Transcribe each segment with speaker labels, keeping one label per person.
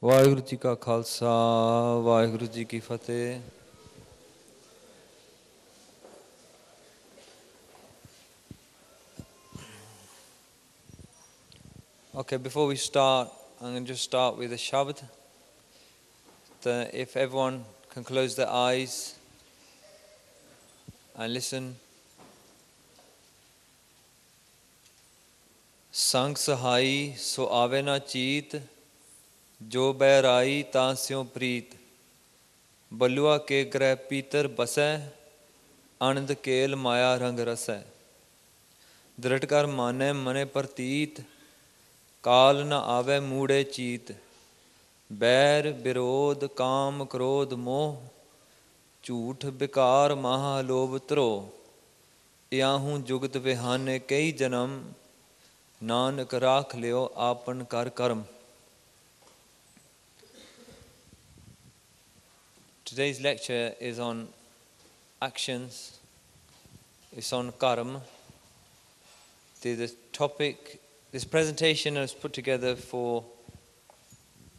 Speaker 1: ਵਾਹਿਗੁਰੂ ਜੀ ਕਾ ਖਾਲਸਾ ਵਾਹਿਗੁਰੂ ਜੀ ਕੀ ਫਤਿਹ. Okay, before we start, I'm going to just start with a shabd. If everyone can close their eyes and listen. Sang sahai so ave na cheet, jo bairai ta syo preet. Balua ke greh pitar basai, anand kel maya rang rasai. Dritkar mane mane parteet, काल न आवे मूड़े चीत. बैर विरोध काम क्रोध मोह, झूठ बिकार महालोभ त्रो. याहूं जुगत विहाने कई जन्म, नानक राख लियो आपन कर कर्म. Today's lecture is on actions. It's on karam. The topic. This presentation was put together for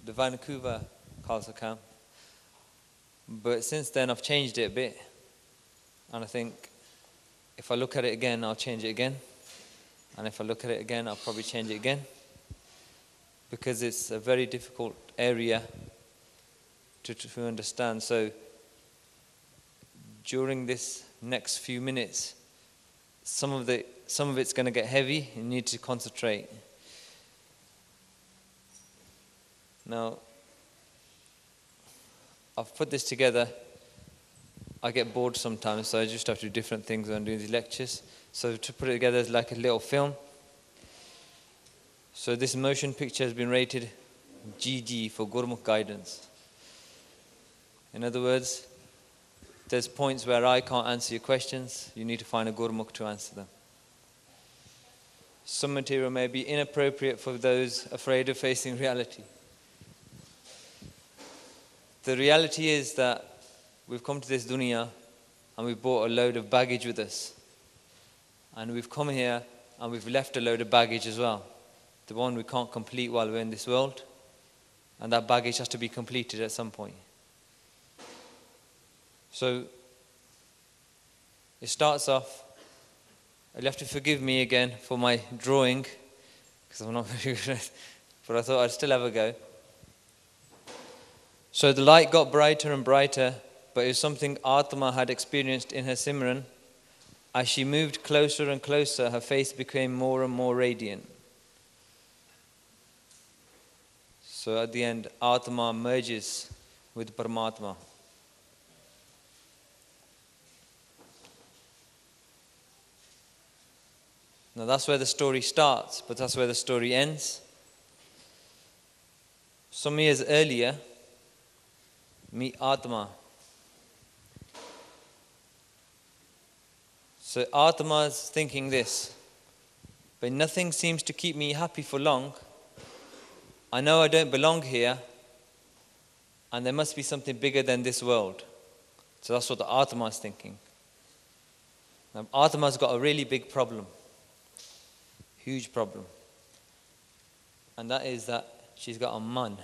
Speaker 1: the Vancouver Khalsa camp, but since then I've changed it a bit, and I think if I look at it again I'll change it again, and if I look at it again I'll probably change it again, because it's a very difficult area to understand. So during this next few minutes, some of it's going to get heavy. You need to concentrate. Now, I've put this together. I get bored sometimes, so I just have to do different things when I'm doing these lectures. So to put it together is like a little film. So this motion picture has been rated GG for Gurmukh guidance. In other words, there's points where I can't answer your questions. You need to find a Gurmukh to answer them. Some material may be inappropriate for those afraid of facing reality. The reality is that we've come to this dunya and we've brought a load of baggage with us. And we've come here and we've left a load of baggage as well. The one we can't complete while we're in this world. And that baggage has to be completed at some point. So, it starts off. You'll have to forgive me again for my drawing, because I'm not very good at it, but I thought I'd still have a go. So the light got brighter and brighter, but it was something Atma had experienced in her Simran. As she moved closer and closer, her face became more and more radiant. So at the end, Atma merges with Paramatma. Now that's where the story starts, but that's where the story ends. Some years earlier, meet Atma. So Atma's thinking this, but nothing seems to keep me happy for long. I know I don't belong here, and there must be something bigger than this world. So that's what the Atma's thinking. Now Atma's got a really big problem. Huge problem. And that is that she's got a man.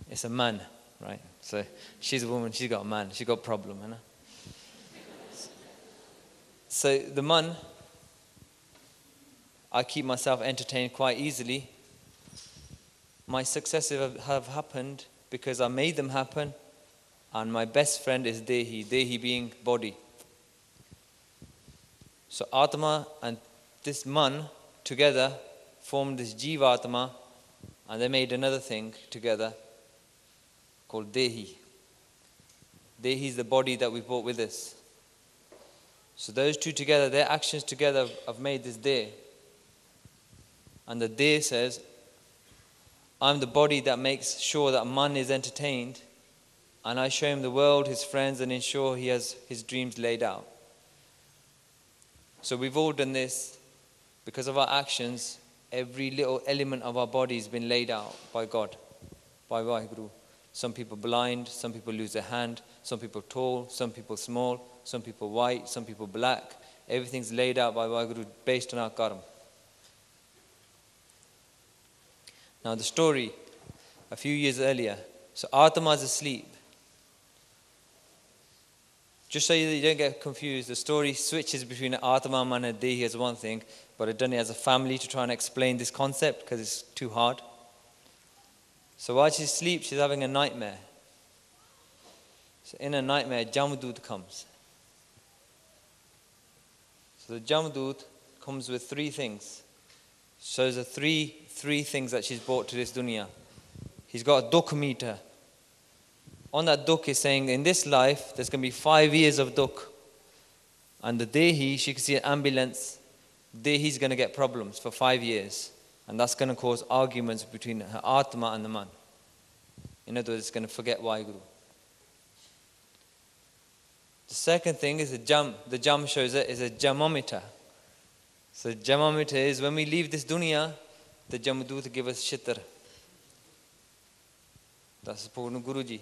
Speaker 1: It's a man, right? So she's a woman, she's got a man, she's got a problem, you know? So the man, I keep myself entertained quite easily. My successes have happened because I made them happen, and my best friend is Dehi being body. So Atma and this man together formed this Jivatma, and they made another thing together called Dehi. Dehi is the body that we brought with us. So those two together, their actions together have made this De. And the De says, I'm the body that makes sure that man is entertained, and I show him the world, his friends, and ensure he has his dreams laid out. So we've all done this. Because of our actions, every little element of our body has been laid out by God, by Vaheguru. Some people blind, some people lose their hand, some people tall, some people small, some people white, some people black. Everything's laid out by Vaheguru based on our karma. Now the story a few years earlier. So Atma is asleep. Just so you don't get confused, the story switches between Atma and a Dehi as one thing, but I've done it as a family to try and explain this concept because it's too hard. So while she's asleep, she's having a nightmare. So in a nightmare, Jamdut comes. So the Jamdut comes with three things. Shows the three things that she's brought to this dunya. He's got a dukh meter. On that dukh is saying, in this life, there's going to be 5 years of dukh. And the Dehi, she can see an ambulance. Dehi's going to get problems for 5 years. And that's going to cause arguments between her Atma and the man. In other words, it's going to forget Waheguru. The second thing is the jam. The jam shows it is a jamometer. So jamometer is when we leave this dunya, the Jamdut give us shitr. That's Purna Guruji.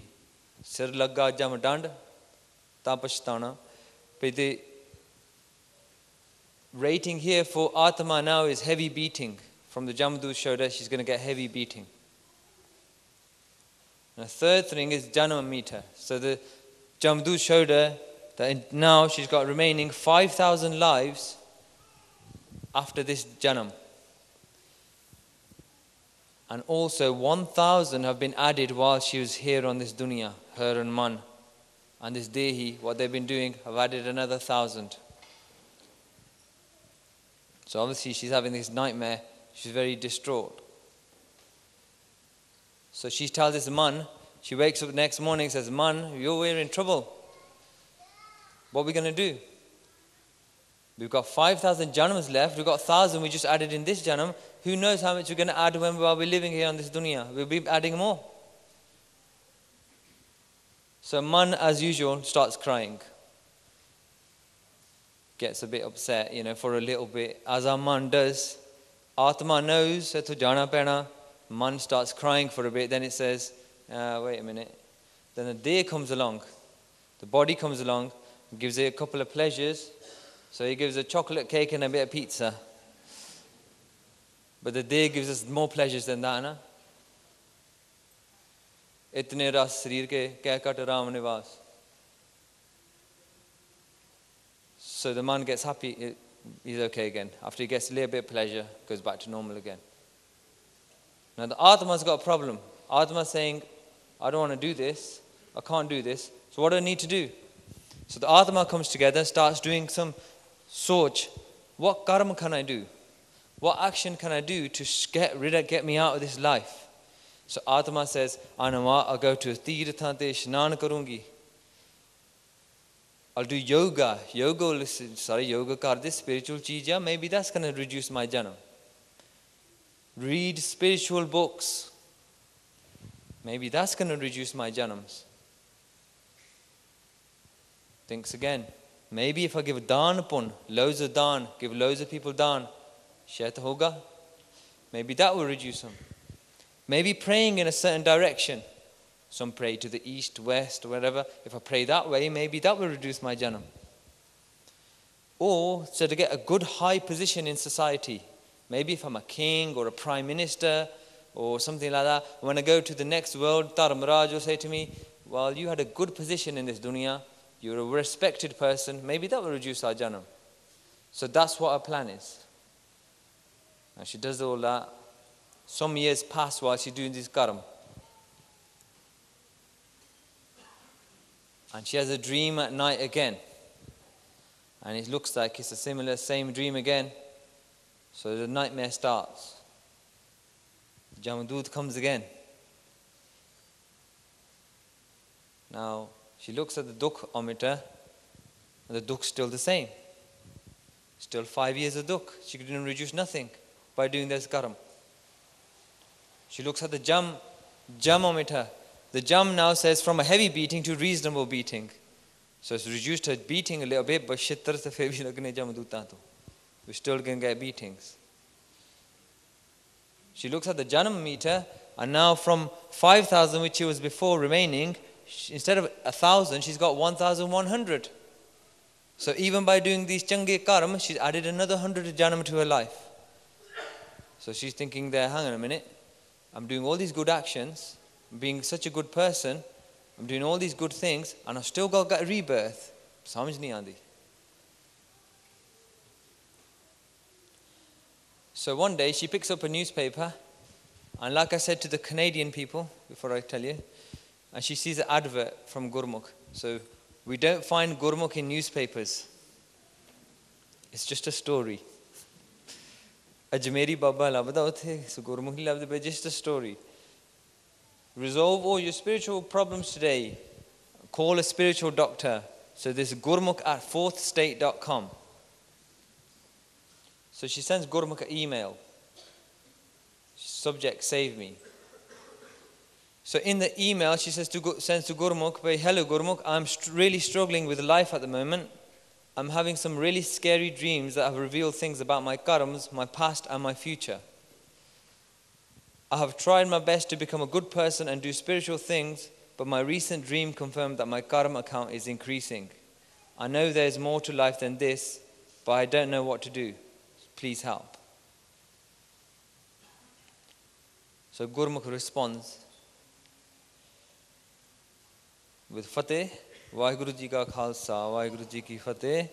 Speaker 1: Sir lagga jam dand, ta pashtana. But the rating here for Atma now is heavy beating. From the Jamdut showed us she's going to get heavy beating. And the third thing is Janam meter. So the Jamdut showed her that now she's got remaining 5,000 lives after this Janam. And also 1,000 have been added while she was here on this dunya, her and man. And this Dehi, what they've been doing, have added another 1,000. So obviously she's having this nightmare. She's very distraught. So she tells this man, she wakes up the next morning and says, man, we're in trouble. What are we going to do? We've got 5,000 janams left. We've got 1,000 we just added in this janam. Who knows how much we're going to add while we're living here on this dunya? We'll be adding more. So man, as usual, starts crying. Gets a bit upset, for a little bit. As our man does, Atma knows, to jana pena. Man starts crying for a bit. Then it says, wait a minute. Then the day comes along. The body comes along, gives it a couple of pleasures. So he gives a chocolate cake and a bit of pizza. But the day gives us more pleasures than that, na? Itne ras sharir ke keh kat ram nivas. So the man gets happy, he's okay again. After he gets a little bit of pleasure, goes back to normal again. Now the Atma's got a problem. Atma's saying, I don't want to do this. I can't do this. So what do I need to do? So the Atma comes together, starts doing some search. What karma can I do? What action can I do to get me out of this life? So Atma says, I'll go to a tirtha te shnan karungi. I'll do yoga. Yoga kar this spiritual cheez, maybe that's going to reduce my janam. Read spiritual books. Maybe that's going to reduce my janams. Thinks again. Maybe if I give daan upon, loads of daan, give loads of people daan, shet hoga. Maybe that will reduce them. Maybe praying in a certain direction. Some pray to the east, west, or whatever. If I pray that way, maybe that will reduce my janam. Or, so to get a good high position in society. Maybe if I'm a king or a prime minister or something like that, when I go to the next world, Dharmaraj will say to me, well, you had a good position in this dunya, you're a respected person, maybe that will reduce our janam. So that's what our plan is. Now she does all that. Some years pass while she's doing this karam. And she has a dream at night again. And it looks like it's a same dream again. So the nightmare starts. Jamdut comes again. Now, she looks at the dukh-ometer, and the dukh's still the same. Still 5 years of dukh. She didn't reduce nothing by doing this karam. She looks at the jamometer. The jam now says from a heavy beating to reasonable beating. So it's reduced her beating a little bit, but shittar se fir bhi lagne jamduta to. We're still going to get beatings. She looks at the janam meter, and now from 5,000, which she was before remaining, instead of 1,000, she's got 1,100. So even by doing these change karam, she's added another 100 janam to her life. So she's thinking there, hang on a minute, I'm doing all these good actions, I'm being such a good person, I'm doing all these good things, and I've still got a rebirth. Samajh nahi aandi. So one day she picks up a newspaper, and like I said to the Canadian people, before I tell you, and she sees an advert from Gurmukh. So we don't find Gurmukh in newspapers. It's just a story. Ajmeri Baba labda uthe, so Gurmukh nahi labda, but just a story. Resolve all your spiritual problems today. Call a spiritual doctor. So there's Gurmukh at fourthstate.com. So she sends Gurmukh an email. Subject, save me. So in the email, she sends to Gurmukh, hello Gurmukh, I'm really struggling with life at the moment. I'm having some really scary dreams that have revealed things about my karmas, my past and my future. I have tried my best to become a good person and do spiritual things, but my recent dream confirmed that my karma account is increasing. I know there is more to life than this, but I don't know what to do. Please help. So Gurmukh responds with Fateh, Vaheguru Ji ka Khalsa, Vaheguru Ji ki Fateh.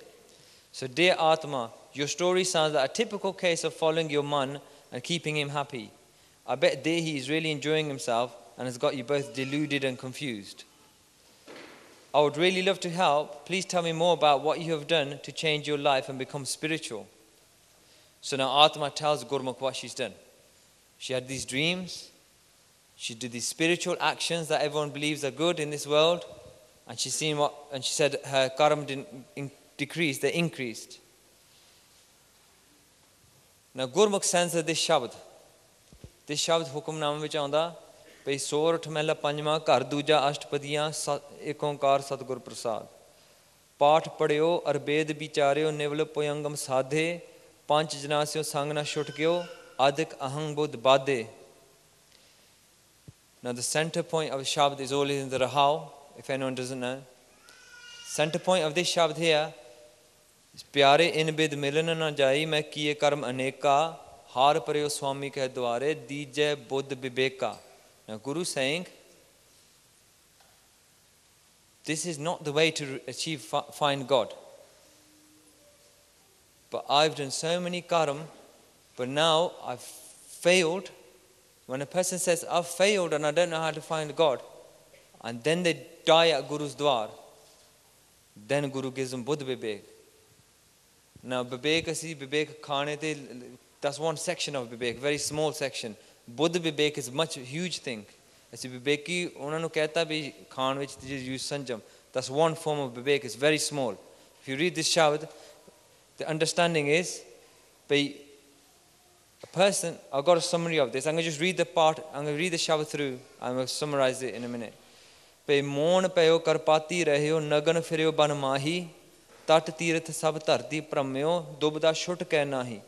Speaker 1: So dear Atma, your story sounds like a typical case of following your man and keeping him happy. I bet there he is really enjoying himself and has got you both deluded and confused. I would really love to help. Please tell me more about what you have done to change your life and become spiritual. So now Atma tells Gurmukh what she's done. She had these dreams. She did these spiritual actions that everyone believes are good in this world. And she said her karma didn't decrease, they increased. Now Gurmukh sends her this shabd. This shabd hukumnama vich aunda, Pei Sorat Mela Panjma Kar Duja Ashtapadiyan Ek Onkar Satgur Prasad. Path padyo arbed bicharyo nival poyangam sadhe Panch Janasyo Sangna Shutkyo Adik Ahang Buddh Badhe. Now the center point of the shabd is always in the Rahau, if anyone doesn't know. Center point of this shabd here is Pyare in bid milan na jai main kiye karm aneka har paryo swami ke dware dije buddh viveka. Now Guru saying, this is not the way to find God. But I've done so many karma, but now I've failed. When a person says, I've failed and I don't know how to find God, and then they die at Guru's dwar, then Guru gives them Buddha Vivek. Now Vivek khane, that's one section of Vivek, very small section. Buddha Vivek is much huge thing. As Viveki, unanu kehta bhi khan vich use sanjam. That's one form of Vivek, it's very small. If you read this shabd, the understanding is, a person, I've got a summary of this. I'm going to just read the part, I'm going to read the shabd through, I'm going to summarize it in a minute. Pe mon payo karpati rahyo nagan firyo ban mahi, tat tirth sab dharti pramyo, dubda shut keh nahi.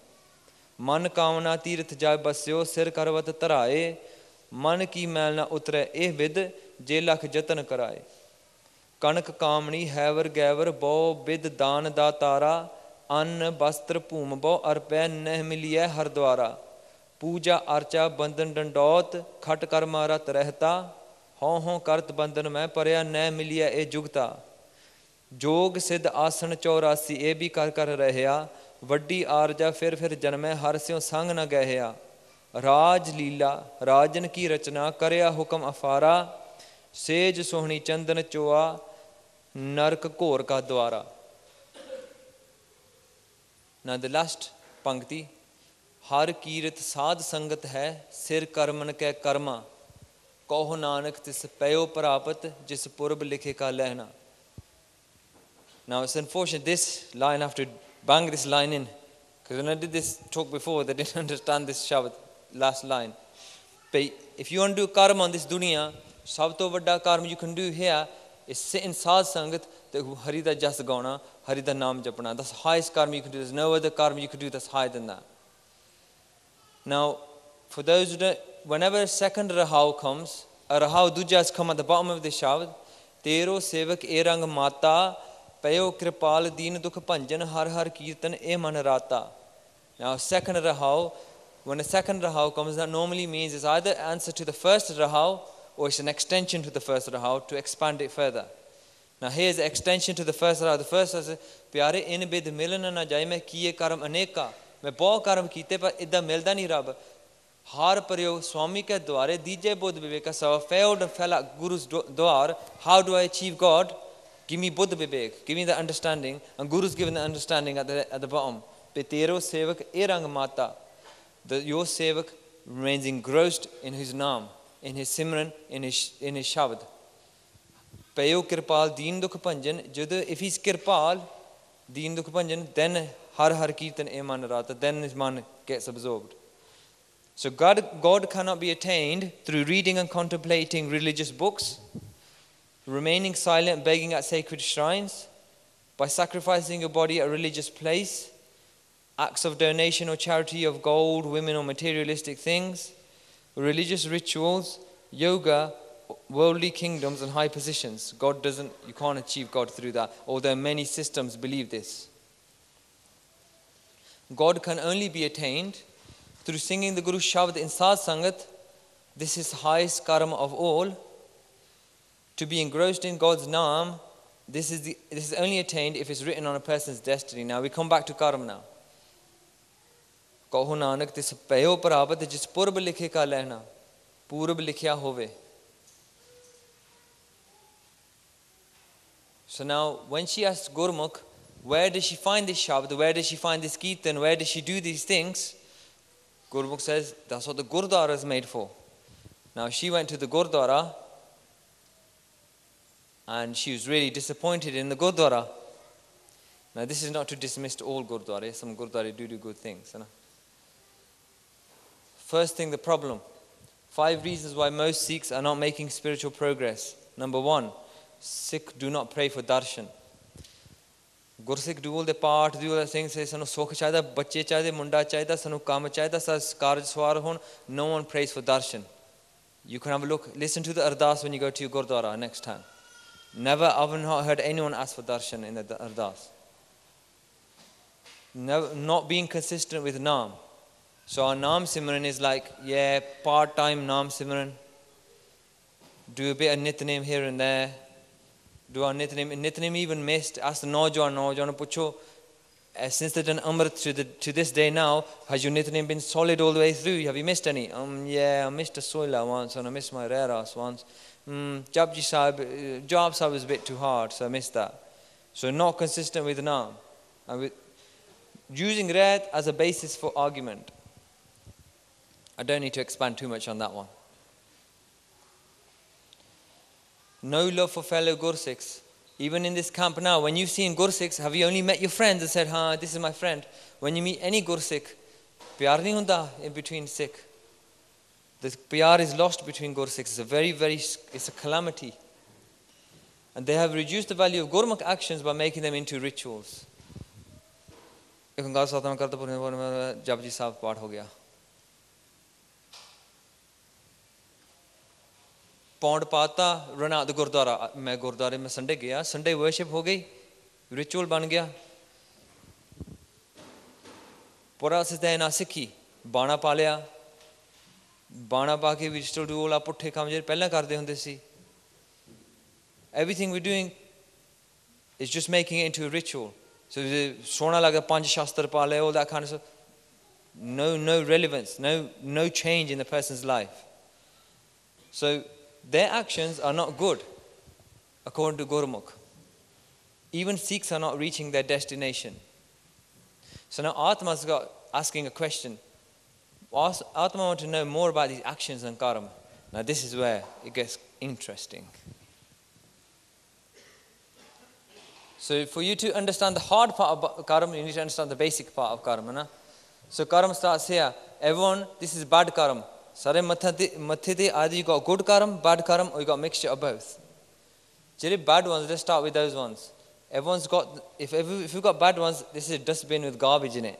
Speaker 1: Man kamna tirth jai basyo, sir karvat taraye, man ki mail na utre eh vid, je lakh jatan karaye. Kanak kamni haver gaver bo bid dan da tara, An bastra poom bo arpe neh miliye har dwara. Puja archa bandan dandot, khat karma rat rehta, ho kart bandan mein parya neh miliye e jugta. Jog siddh asan 84 e bhi kar rahya, vaddi arja fir janme har syo sang na gehya. Raj leela, rajan ki rachna, karya hukam afara, sej sohni chandan choa, nark ghor ka dwara. Now the last pankti, Har Kirat Sad Sangat hai, Sir Karman ke Karma, Koho Nanak tis payo prapat, jis purb likhe ka lehna. Now it's unfortunate this line, I have to bang this line in, because when I did this talk before, they didn't understand this shabd, last line. But if you want to do karma on this dunya, sab to vadda karma you can do here is sit in sad sangat, the Hari da jas gauna, Hari da naam japna. That's the highest karma you can do. There's no other karma you can do that's higher than that. Now, for those who don't, whenever a second rahau comes, a rahau duja has come at the bottom of the shabd, Tero sevak erang mata, payo kripal deen dukh panjan har har kirtan e man rata. Now, second rahau, when a second rahau comes, that normally means it's either answer to the first rahau or it's an extension to the first rahau to expand it further. Now here's the extension to the first rahau. The first says, Pyare in bid milan na jai mein kiye karam aneka. मैं बहुत कर्म कीते पर इदा मिलता नहीं रब हार प्रयोग स्वामी के द्वारे दीजे बुद्ध विवेक so failed and fell at Guru's द्वार. How do I achieve God? Give me Buddha Vivek, give me the understanding, and Guru's given the understanding at the bottom. Petero sevak erang mata. Your sevak remains engrossed in his naam, in his simran, in his shabad. Payo kirpal deen dukh panjan. If he's kirpal, deen dukh panjan, then har kirtan eman rata, then his man gets absorbed. So God cannot be attained through reading and contemplating religious books, remaining silent, begging at sacred shrines, by sacrificing your body at a religious place, acts of donation or charity of gold, women or materialistic things, religious rituals, yoga, worldly kingdoms and high positions. You can't achieve God through that, although many systems believe this. God can only be attained through singing the Guru's Shabd in Sad Sangat. This is highest karma of all. To be engrossed in God's Naam, this is only attained if it's written on a person's destiny. Now we come back to karma now. Kaho Nanak tis payo parabat jis purb likhe ka lehna, purb likhya hove. So now when she asks Gurmukh, where does she find this Shabd, where does she find this Kirtan, where does she do these things? Gurmukh says, that's what the Gurdwara is made for. Now she went to the Gurdwara and she was really disappointed in the Gurdwara. Now this is not to dismiss all Gurdwara. Some Gurdwara do good things. First thing, the problem. 5 reasons why most Sikhs are not making spiritual progress. Number 1, Sikh do not pray for darshan. Gursikh do all the part, do all the things, say, sanu sokh chahida, bacche chahide, munda chahida, sanu kam chahida, sas karj swar hon. No one prays for darshan. You can have a look, listen to the ardas when you go to your Gurdwara next time. I've not heard anyone ask for darshan in the ardas. Not being consistent with naam. So our naam simran is like, part-time naam simran. Do a bit of nitnem here and there. Do our nitnem even missed? Ask the Naujawan pucho, since they've done Amrit to this day now, has your nitnem been solid all the way through? Have you missed any? I missed a soila once, and I missed my reras once. Japji Sahib was a bit too hard, so I missed that. So not consistent with naam. And with using red as a basis for argument. I don't need to expand too much on that one. No love for fellow Gursikhs. Even in this camp now, when you've seen Gursikhs, have you only met your friends and said, this is my friend? When you meet any Gursikh, pyar nahi hunda in between Sikh. The pyar is lost between Gursikhs. It's a calamity. And they have reduced the value of Gurmukh actions by making them into rituals. Japji Sahib part ho gaya. Pond pata, run out the Gurdwara. मैं गुरुद्वारे में Sunday गया, Sunday worship हो गई, ritual बन गया. पूरा सिद्धांत ना सीखी, बाणा पालिया, बाणा पाके we still do all our पुट्ठे काम जो पहले करते होंगे सी. Everything we're doing is just making it into a ritual. So सोना लगा 5 शास्त्र पाले, all that kind of stuff. No relevance, no change in the person's life. So their actions are not good, according to Gurmukh. Even Sikhs are not reaching their destination. So now Atma's got asking a question. Atma wants to know more about these actions and karma. Now this is where it gets interesting. So for you to understand the hard part of karma, you need to understand the basic part of karma. Na? So karma starts here. Everyone, this is bad karma. Sare mathe either you got good karma, bad karma, or you got a mixture of both. Jere bad ones, let's start with those ones. Everyone's got, if you've got bad ones, this is a dustbin with garbage in it.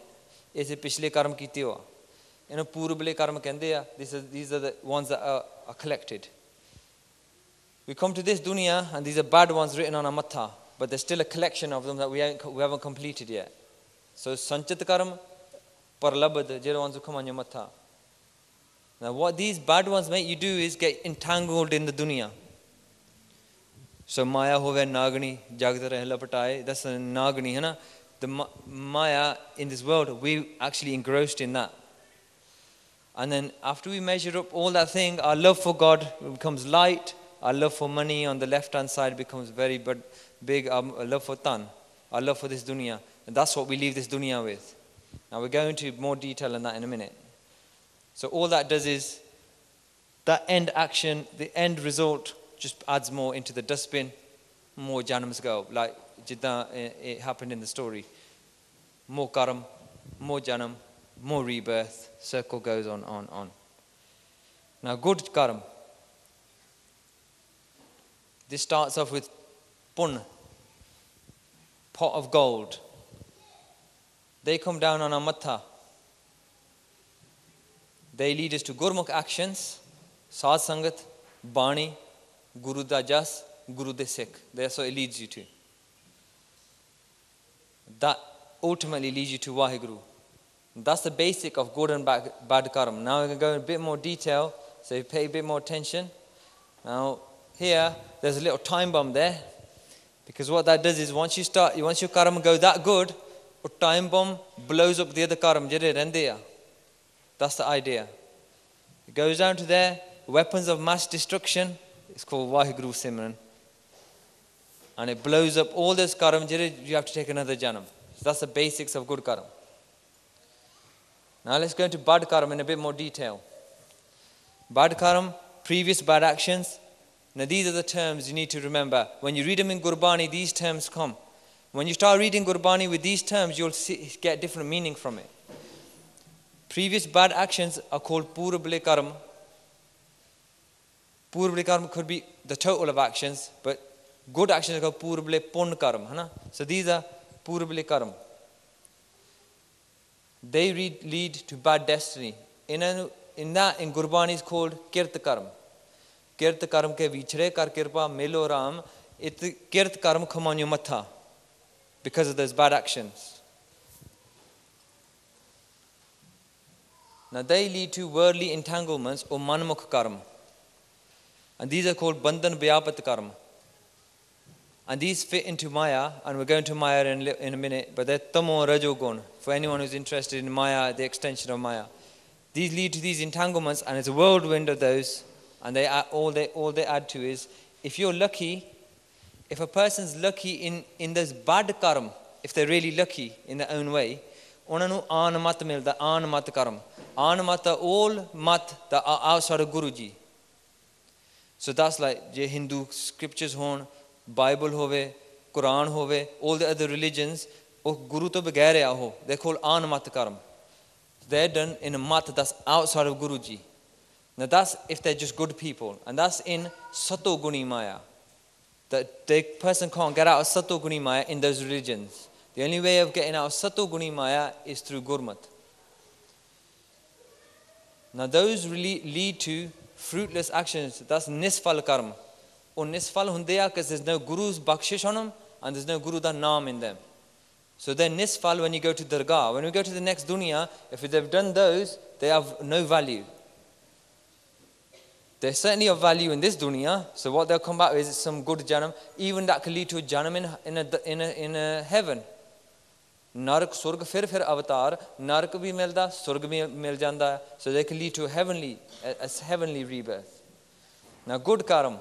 Speaker 1: Is it pichle karma kiti hua? Purble karma kende ya. These are the ones that are collected. We come to this dunya and these are bad ones written on a matha, but there's still a collection of them that we haven't completed yet. So sanchat karma, Parlabad, jero ones who come on your matha. Now what these bad ones make you do is get entangled in the dunya. So Maya hove Nagani, Jagdara Hela Patai, that's a Nagani, है ना? The Maya in this world, we actually engrossed in that. And then after we measure up all that thing, our love for God becomes light, our love for money on the left-hand side becomes very big, our love for tan, our love for this dunya. And that's what we leave this dunya with. Now we're going into more detail on that in a minute. So all that does is, that end action, the end result, just adds more into the dustbin, more janams go, like it happened in the story. More karam, more janam, more rebirth, circle goes on. Now good karam. This starts off with pun, pot of gold. They come down on our matha. They lead us to gurmukh actions, sad sangat, bani, Guru da jas, Guru de Sikh. That's what it leads you to. That ultimately leads you to Waheguru. That's the basic of good and bad karma. Now we're going to go in a bit more detail, so you pay a bit more attention. Now here, there's a little time bomb there, because what that does is once your karma go that good, a time bomb blows up the other karma. That's the idea. It goes down to there, weapons of mass destruction. It's called Waheguru Simran. And it blows up all this karam, you have to take another janam. So that's the basics of good karam. Now let's go into bad karam in a bit more detail. Bad karam, previous bad actions. Now these are the terms you need to remember. When you read them in Gurbani, these terms come. When you start reading Gurbani with these terms, you'll get different meaning from it. Previous bad actions are called Purabale Karam. Purabale Karam could be the total of actions, but good actions are called Purabale Pun Karam. So these are Purabale Karam. They lead to bad destiny. In Gurbani is called Kirt Karam. Kirt Karam ke vichre kar kirpa melo ram. Kirt Karam come on your matha because of those bad actions. Now they lead to worldly entanglements or manmukh karma. And these are called bandhan vyapat karma. And these fit into Maya, and we're going to Maya in a minute, but they're tamo rajogun. For anyone who's interested in Maya, the extension of Maya. These lead to these entanglements, and it's a whirlwind of those, and all they add to is, if you're lucky, if a person's lucky in this bad karma, if they're really lucky in their own way, onanu aan mat milda, aan mat karma. Aan mat are all mat that are outside of Guruji. So that's like je Hindu scriptures hon, Bible hove, Quran hove, all the other religions, oh Guru to bagair ho. They're called aan mat karma. They're done in a mat that's outside of Guruji. Now that's if they're just good people, and that's in Sato Guni Maya. That the person can't get out of Sato Guni Maya in those religions. The only way of getting out of Sato Guni Maya is through Gurmat. Now those really lead to fruitless actions. That's Nisfal Karma. Or Nisfal Hundeya because there's no Guru's bakshish on them and there's no Guru da Naam in them. So they're Nisfal when you go to Dargah. When we go to the next dunya, if they've done those, they have no value. They're certainly of value in this dunya. So what they'll come back with is some good janam. Even that can lead to a janam in a heaven. Nark, Surg, fir avatar. Nark bhi milda, Surg bhi mil janda. So they can lead to a heavenly rebirth. Now good karam.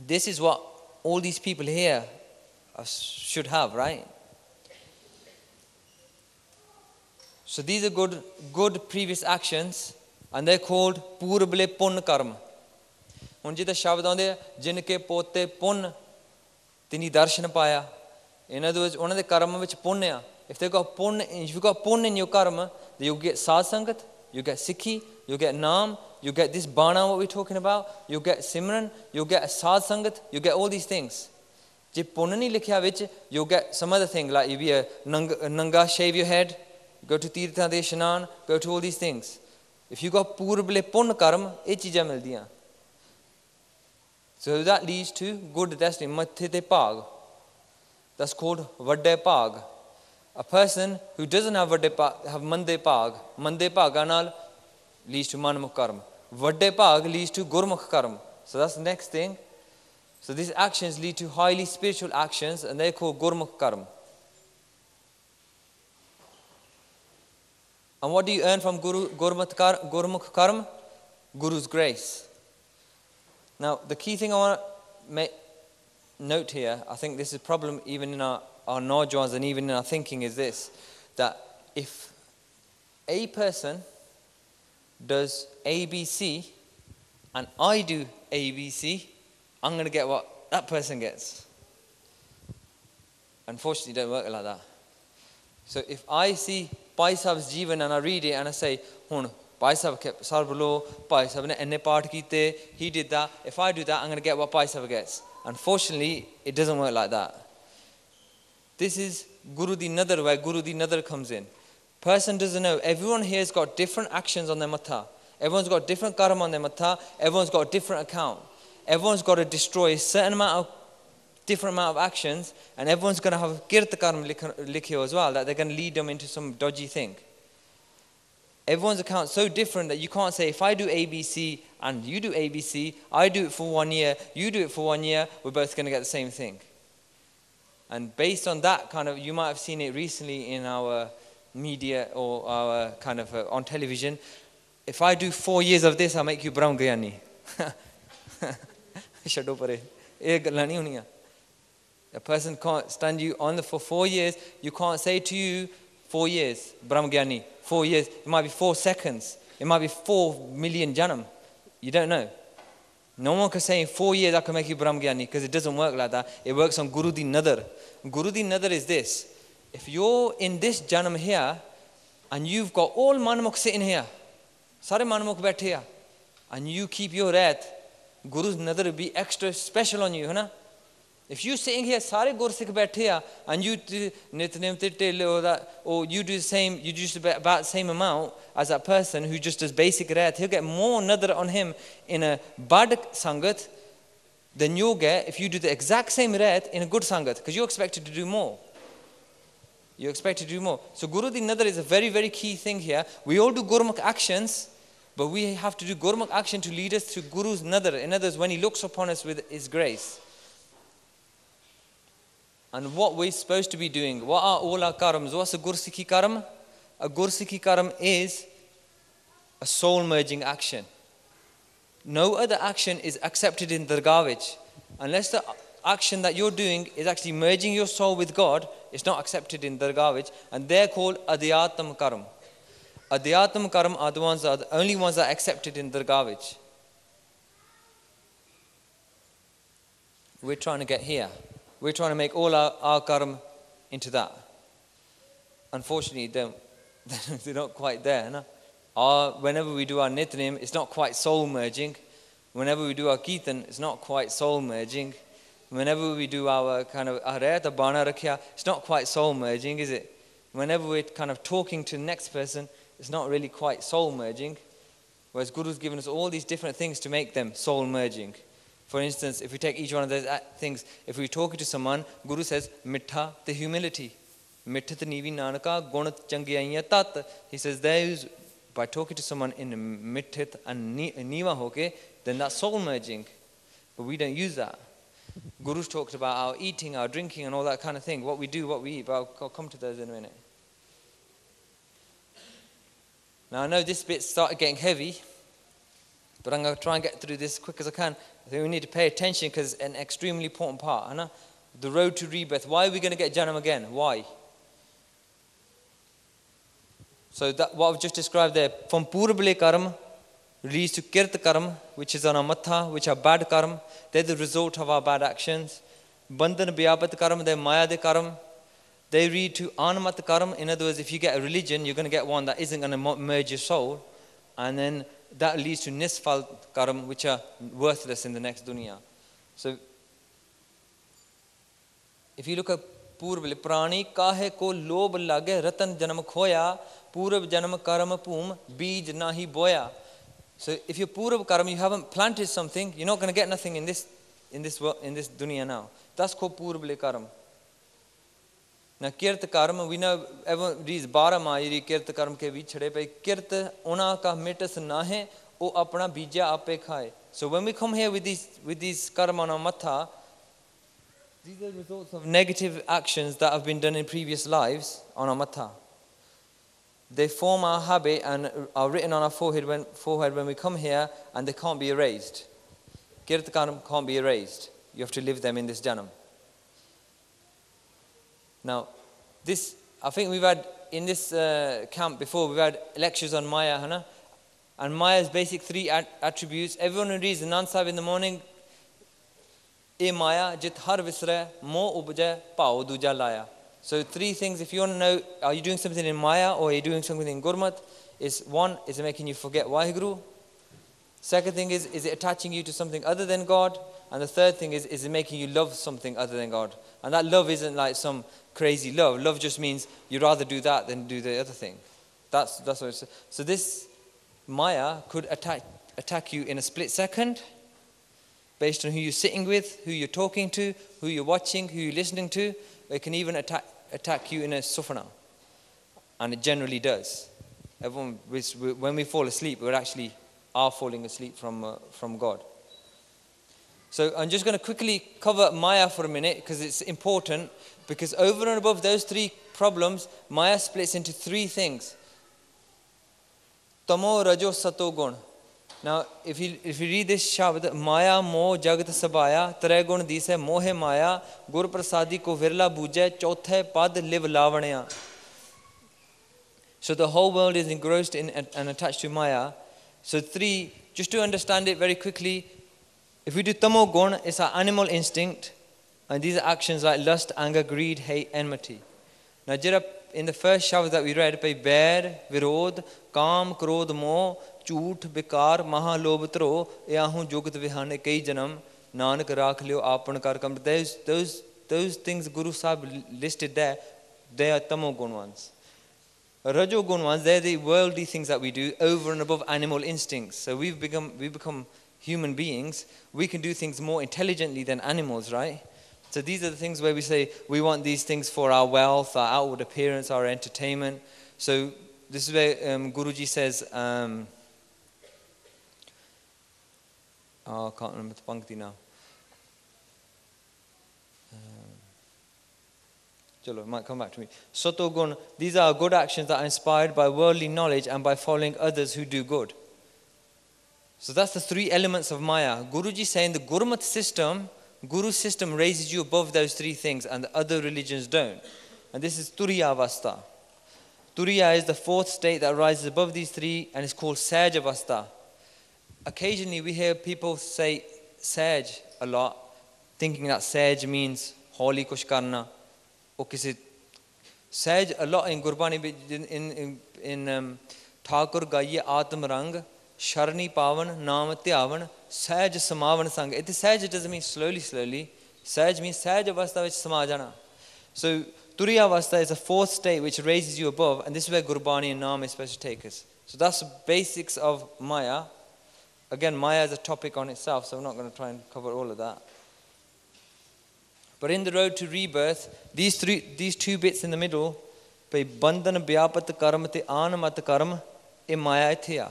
Speaker 1: This is what all these people here should have, right? So these are good previous actions. And they're called Purabale Pun Karma. Hun jida shabd aunde jinke pote pun tini darshan paya. In other words, one of the karma which punya. If you've got pun in your karma, then you get sad sangat, you get sikhi, you get naam, you get this bana what we're talking about, you get simran, you get sad sangat, you get all these things. Je pun nahi likhya vich, you get some other thing like you be a nanga, shave your head, go to tirtha de shanan, go to all these things. If you got Purabale Pun Karma, ਇਹ ਚੀਜ਼ਾਂ ਮਿਲਦੀਆਂ. So that leads to good destiny. Mathe te bhag. That's called Vadde Bhag. A person who doesn't have mande bhaga nal leads to manmukh karma. Vadde bhag leads to gurmukh karma. So that's the next thing. So these actions lead to highly spiritual actions, and they're called gurmukh karma. And what do you earn from gurmukh karma? Guru's grace. Now, the key thing I want to note here, I think this is a problem even in our Najwans and even in our thinking, is this, that if a person does ABC and I do ABC, I'm going to get what that person gets. Unfortunately, it don't work like that. So if I see Bhai Sahab's Jeevan and I read it and I say, Hun, Bhai Sahab kept Sarvalo, Bhai Sahab ne enne part kite, he did that. If I do that, I'm going to get what Bhai Sahab gets. Unfortunately, it doesn't work like that. This is Guru Di Nadar, where Guru Di Nadar comes in. Person doesn't know. Everyone here has got different actions on their matha. Everyone's got different karma on their matha. Everyone's got a different account. Everyone's got to destroy a certain different amount of actions, and everyone's going to have kirta karma likhyo as well, that they're going to lead them into some dodgy thing. Everyone's account is so different that you can't say, if I do ABC and you do ABC, I do it for 1 year, you do it for 1 year, we're both going to get the same thing. And based on that kind of, you might have seen it recently in our media or our kind of on television. If I do 4 years of this, I'll make you Brahm Gyani. A person can't stand you on for 4 years. You can't say to you, 4 years, Brahm Gyani, 4 years. It might be 4 seconds. It might be 4 million janam. You don't know. No one can say in 4 years I can make you Brahm Gyani, because it doesn't work like that. It works on Guru Di Nadar. Guru Di Nadar is this. If you're in this janam here, and you've got all manmukh sitting here, sare manmukh baithe here, and you keep your rat, Guru's Nadar will be extra special on you, na? If you're sitting here, sare Gursikh baithe here, and you do nitnem titte or you do the same, you do just about the same amount as that person who just does basic rat, he'll get more nadar on him in a bad sangat than you'll get if you do the exact same rat in a good sangat, because you're expected to do more. You're expected to do more. So Guru Di Nadar is a very, very key thing here. We all do Gurmukh actions, but we have to do Gurmukh action to lead us to Guru's Nadar. In other words, when he looks upon us with his grace. And what we're supposed to be doing. What are all our karams? What's a Gursikhi karam? A Gursikhi karam is a soul merging action. No other action is accepted in Dargavich. Unless the action that you're doing is actually merging your soul with God, it's not accepted in Dargavich. And they're called Adhyatam karam. Adhyatam karam are the ones that are the only ones that are accepted in Dargavich. We're trying to get here. We're trying to make all our karam into that. Unfortunately, they're not quite there. No? Whenever we do our nitnem, it's not quite soul merging. Whenever we do our kirtan, it's not quite soul merging. Whenever we do our kind of arayata bana rakhya, it's not quite soul merging, is it? Whenever we're kind of talking to the next person, it's not really quite soul merging. Whereas Guru's given us all these different things to make them soul merging. For instance, if we take each one of those things, if we're talking to someone, Guru says, Mittha, the humility. Mitthat nivi nanaka gunat changyaiya tat. He says, by talking to someone in mitthat and niva hoke, then that's soul merging. But we don't use that. Guru's talked about our eating, our drinking, and all that kind of thing. What we do, what we eat. But I'll come to those in a minute. Now I know this bit started getting heavy, but I'm going to try and get through this as quick as I can. I think we need to pay attention because it's an extremely important part. Huh? The road to rebirth. Why are we going to get Janam again? Why? So that what I've just described there, from Purabale Karam leads to Kirta Karam, which is on our Matha, which are bad Karam. They're the result of our bad actions. Bandhan Bhyapat Karam, they're Mayaa de Karam. They lead to Anamat Karam. In other words, if you get a religion, you're going to get one that isn't going to merge your soul. And then that leads to Nisfal Karam, which are worthless in the next dunya. So, if you look at Purvale, Prani kahe ko lob lage ratan janam khoya, Purv janam karam poom, bij nahi boya. So, if you're Purv karam, you haven't planted something, you're not going to get nothing in this dunya now. That's called Purvale karam. Now, Kirt Karam, we know everyone reads Bara Mayri, Kirt Karam ke vichhade, but Kirt ona ka mitas nahe, o apna bija ape khai. So when we come here with these Karamana Matha, these are results of negative actions that have been done in previous lives on our Matha. They form our habit and are written on our forehead when we come here, and they can't be erased. Kirt Karam can't be erased. You have to live them in this Janam. Now, this, I think we've had, in this camp before, we've had lectures on Mayaa, Hana? And Maya's basic three attributes. Everyone who reads the Nand Sahib in the morning, E Maya, Jit Har Visra, Mo Ubja, Pao Duja Laya. So three things, if you want to know, are you doing something in Maya or are you doing something in Gurmat? Is one, is it making you forget Waheguru? Second thing is it attaching you to something other than God? And the third thing is it making you love something other than God? And that love isn't like some crazy love. Love just means you'd rather do that than do the other thing. That's what it's. So this Maya could attack you in a split second, based on who you're sitting with, who you're talking to, who you're watching, who you're listening to. It can even attack you in a sufana. And it generally does. Everyone, when we fall asleep, we actually are falling asleep from God. So I'm just going to quickly cover Maya for a minute because it's important, because over and above those three problems, Maya splits into three things. Tamo, Rajo, Sato, Gun. Now, if you read this Shabad, Maya, Mo, Jagat, Sabaya, Tre Gun, Dise, Mohe, Maya, Gur Prasadi, Ko Virla, Buje, Chothe, Pad, Liv, Lavanya. So the whole world is engrossed in and attached to Maya. So three, just to understand it very quickly, if we do Tamo Gun, it's our animal instinct. And these are actions like lust, anger, greed, hate, enmity. Now, in the first Shabad that we read, by Bair, Virod, Kam, Krodh, Moh, Chut, Bikar, Maha, Lobh, Tro, Yahu, Jogat, Vihane, Kai Janam, Nanak, Rakh, Leo, Apan, Karkam. Those things Guru Sahib listed there, they are Tamo Gun ones. Rajo Gun ones, they're the worldly things that we do over and above animal instincts. So we've become human beings. We can do things more intelligently than animals, right? So these are the things where we say we want these things for our wealth, our outward appearance, our entertainment. So this is where Guruji says, I can't remember the Pankti now. Chalo, it might come back to me. Sato Gun, these are good actions that are inspired by worldly knowledge and by following others who do good. So that's the three elements of Maya. Guruji saying the Gurmat system, Guru's system raises you above those three things and the other religions don't. And this is Turiya Avastha. Turiya is the fourth state that rises above these three and is called Saj Avastha. Occasionally we hear people say Saj a lot, thinking that Saj means holy kush karna. Or kisi Saj a lot in Gurbani, in Thakur Gaiye Atam Rang, Sharni Pavan, Nam Tyavan, Saj Samavan Sang. It is Saj doesn't mean slowly. Saj means Saj Avastha which Samajana. So Turiya Avastha is a fourth state which raises you above, and this is where Gurbani and Nam is supposed to take us. So that's the basics of Maya. Again, Maya is a topic on itself, so I'm not going to try and cover all of that. But in the road to rebirth, these two bits in the middle, Bandhan Bhyapat Karam Te Anamat Karam E Maya Thya.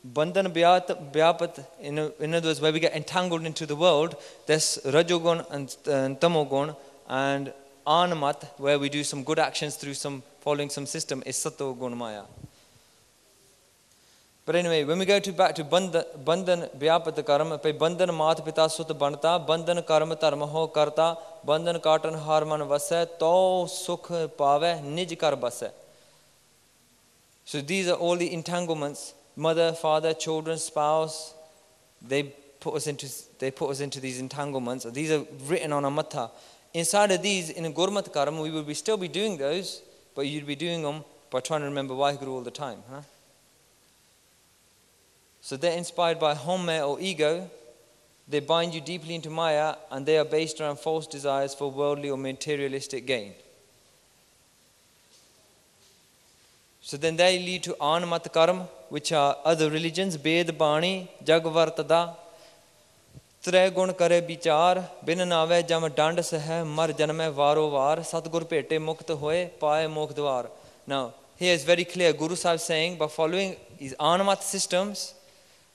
Speaker 1: Bandhan Bhyapat, in other words, where we get entangled into the world, there's Rajogun and Tamogun, and Anamat, where we do some good actions through following some system, is Sato Gun Maya. But anyway, when we go back to Bandhan Bhyapat Karma, Bandhan Mat Pita Sut Banta, Bandhan Karma Tarmaho Karta, Bandhan Katan Harman Vase, To Sukh Pave, Nij Kar Base. So these are all the entanglements. Mother, father, children, spouse, they put us into these entanglements. These are written on a matha. Inside of these, in a Gurmat Karma, we would still be doing those, but you'd be doing them by trying to remember Waheguru all the time. Huh? So they're inspired by home or ego. They bind you deeply into Maya, and they are based around false desires for worldly or materialistic gain. So then they lead to Anamat Karam, which are other religions, Ved, Bani, Jagvartada. त्रै गुण करे विचार बिन नावे जम डंड सह मर जन्मै वारो वार सतगुर भेटे मुक्त होए पाए मोख द्वार. Now here is very clear Guru Sahib saying by following his Anmat systems,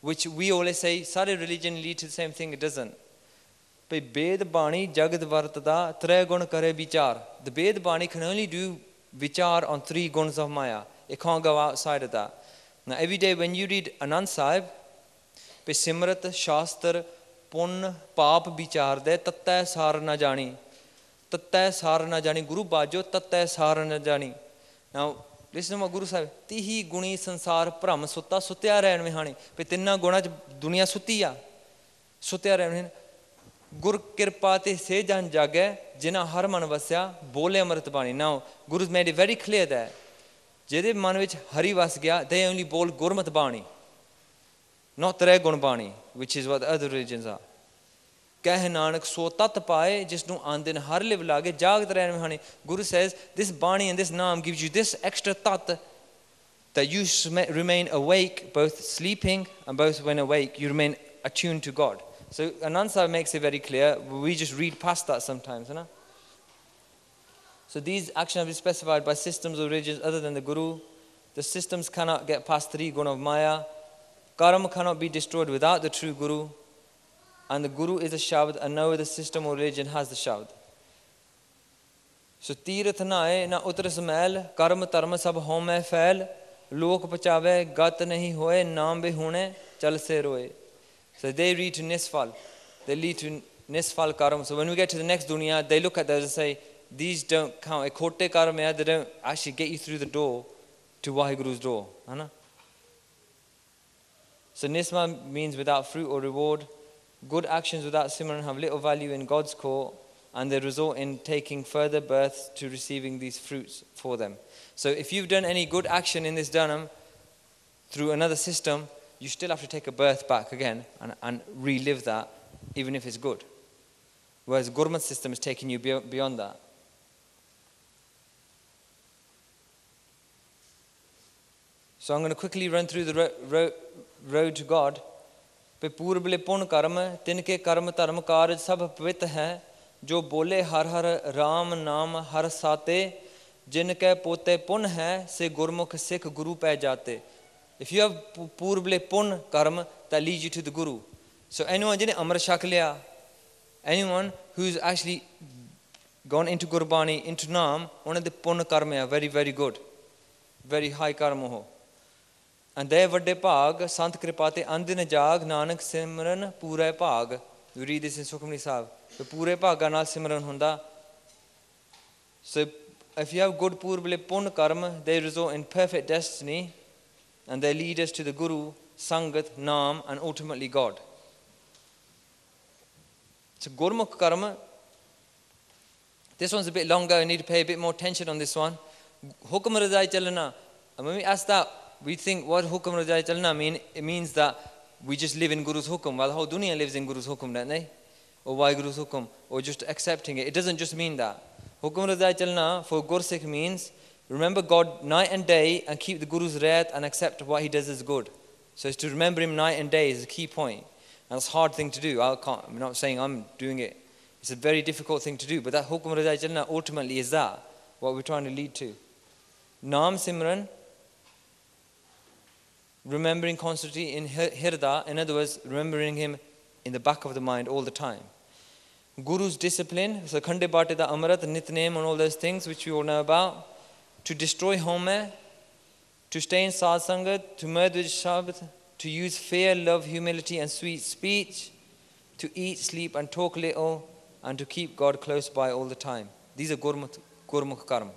Speaker 1: which we always say sare religion lead to the same thing, it doesn't. But Ved Bani Jagad Vartada Tre Gun Kare Vichar. The Ved Bani can only do vichar on 3 guns of Maya. It can't go outside of that. Now every day when you read Anand Sahib, pe Simrat Shastra Pun Paap Vichar de Tattay Sar na jani. Tattay Sar na jani. Guru Bajo Tattay Sar na jani. Now listen to what Guru Sahib. Tihi Guni Sansar Pram Sutta Sutya Rayan Mihani. Pe Tinna Guna Dunia Sutiya. Sutya Rayan. Gur Kirpa te se jan jagay jina har man vasya bole amrit bani. Now Guru's made it very clear that jede man vich hari vas gaya, they only bol gurmat bani, not tre gun bani, which is what the other religions are. Keh Nanak so tat pae jisnu andin har liv lage jagat rayan mihani. Guru says this bani and this naam gives you this extra tat that you remain awake both sleeping and both when awake you remain attuned to God. So Anand Sahib makes it very clear. We just read past that sometimes, you know? So these actions have been specified by systems or religions other than the Guru. The systems cannot get past 3 gun of Maya. Karam cannot be destroyed without the true Guru. And the Guru is the Shabd, and no other system or religion has the Shabd. So Tirath nae na utras mail, karma tarma sab home fail, lok pachave gat nahi hoye, naam be hune, chal se roye. So they lead to Nisfal. They lead to Nisfal Karam. So when we get to the next dunya, they look at those and say, these don't count. A kote Karam, they don't actually get you through the door to Waheguru's door. So Nisma means without fruit or reward. Good actions without Simran have little value in God's court, and they result in taking further births to receiving these fruits for them. So if you've done any good action in this Dhanam through another system, you still have to take a birth back again and relive that, even if it's good. Whereas Gurmat system is taking you beyond that. So I'm going to quickly run through the road to God. Pe purble pun karma, tinke karma dharma karj sab pavit hai, jo bole har har Ram naam har sate, jinke pote pun hai, se gurmukh Sikh Guru pe jate. If you have purble pun karma, that leads you to the Guru. So anyone jine amar shak liya, anyone who's actually gone into Gurbani, into Naam, one of the pun karma are very, very good. Very high karma ho. And they vadde bhag, Sant kripate andin jag, Nanak simran pure bhag. You read this in Sukhmani Sahib. The pure bhaga naal simran hunda. So if you have good purble pun karma, they result in perfect destiny. And they lead us to the Guru, Sangat, Naam, and ultimately God. So Gurmukh Karma, this one's a bit longer, I need to pay a bit more attention on this one. Hukam Razai Chalana. And when we ask that, we think what Hukam Razai Chalana mean? It means that we just live in Guru's Hukum. Well, the whole dunya lives in Guru's Hukum, don't they? Or why Guru's Hukum? Or just accepting it. It doesn't just mean that. Hukam Razai Chalana for Gursikh means remember God night and day and keep the Guru's rayat and accept what he does is good. So it's to remember him night and day is a key point. And it's a hard thing to do. I'm not saying I'm doing it. It's a very difficult thing to do. But that Hukum Razai Chalna ultimately is that, what we're trying to lead to. Naam Simran, remembering constantly in Hirda, in other words, remembering him in the back of the mind all the time. Guru's discipline, so Khande Bate da Amrit, Nitnem and all those things which we all know about. To destroy home, to stay in Sad Sangat, to murder Shabd, to use fear, love, humility and sweet speech, to eat, sleep and talk little, and to keep God close by all the time. These are Gurmukh Karma.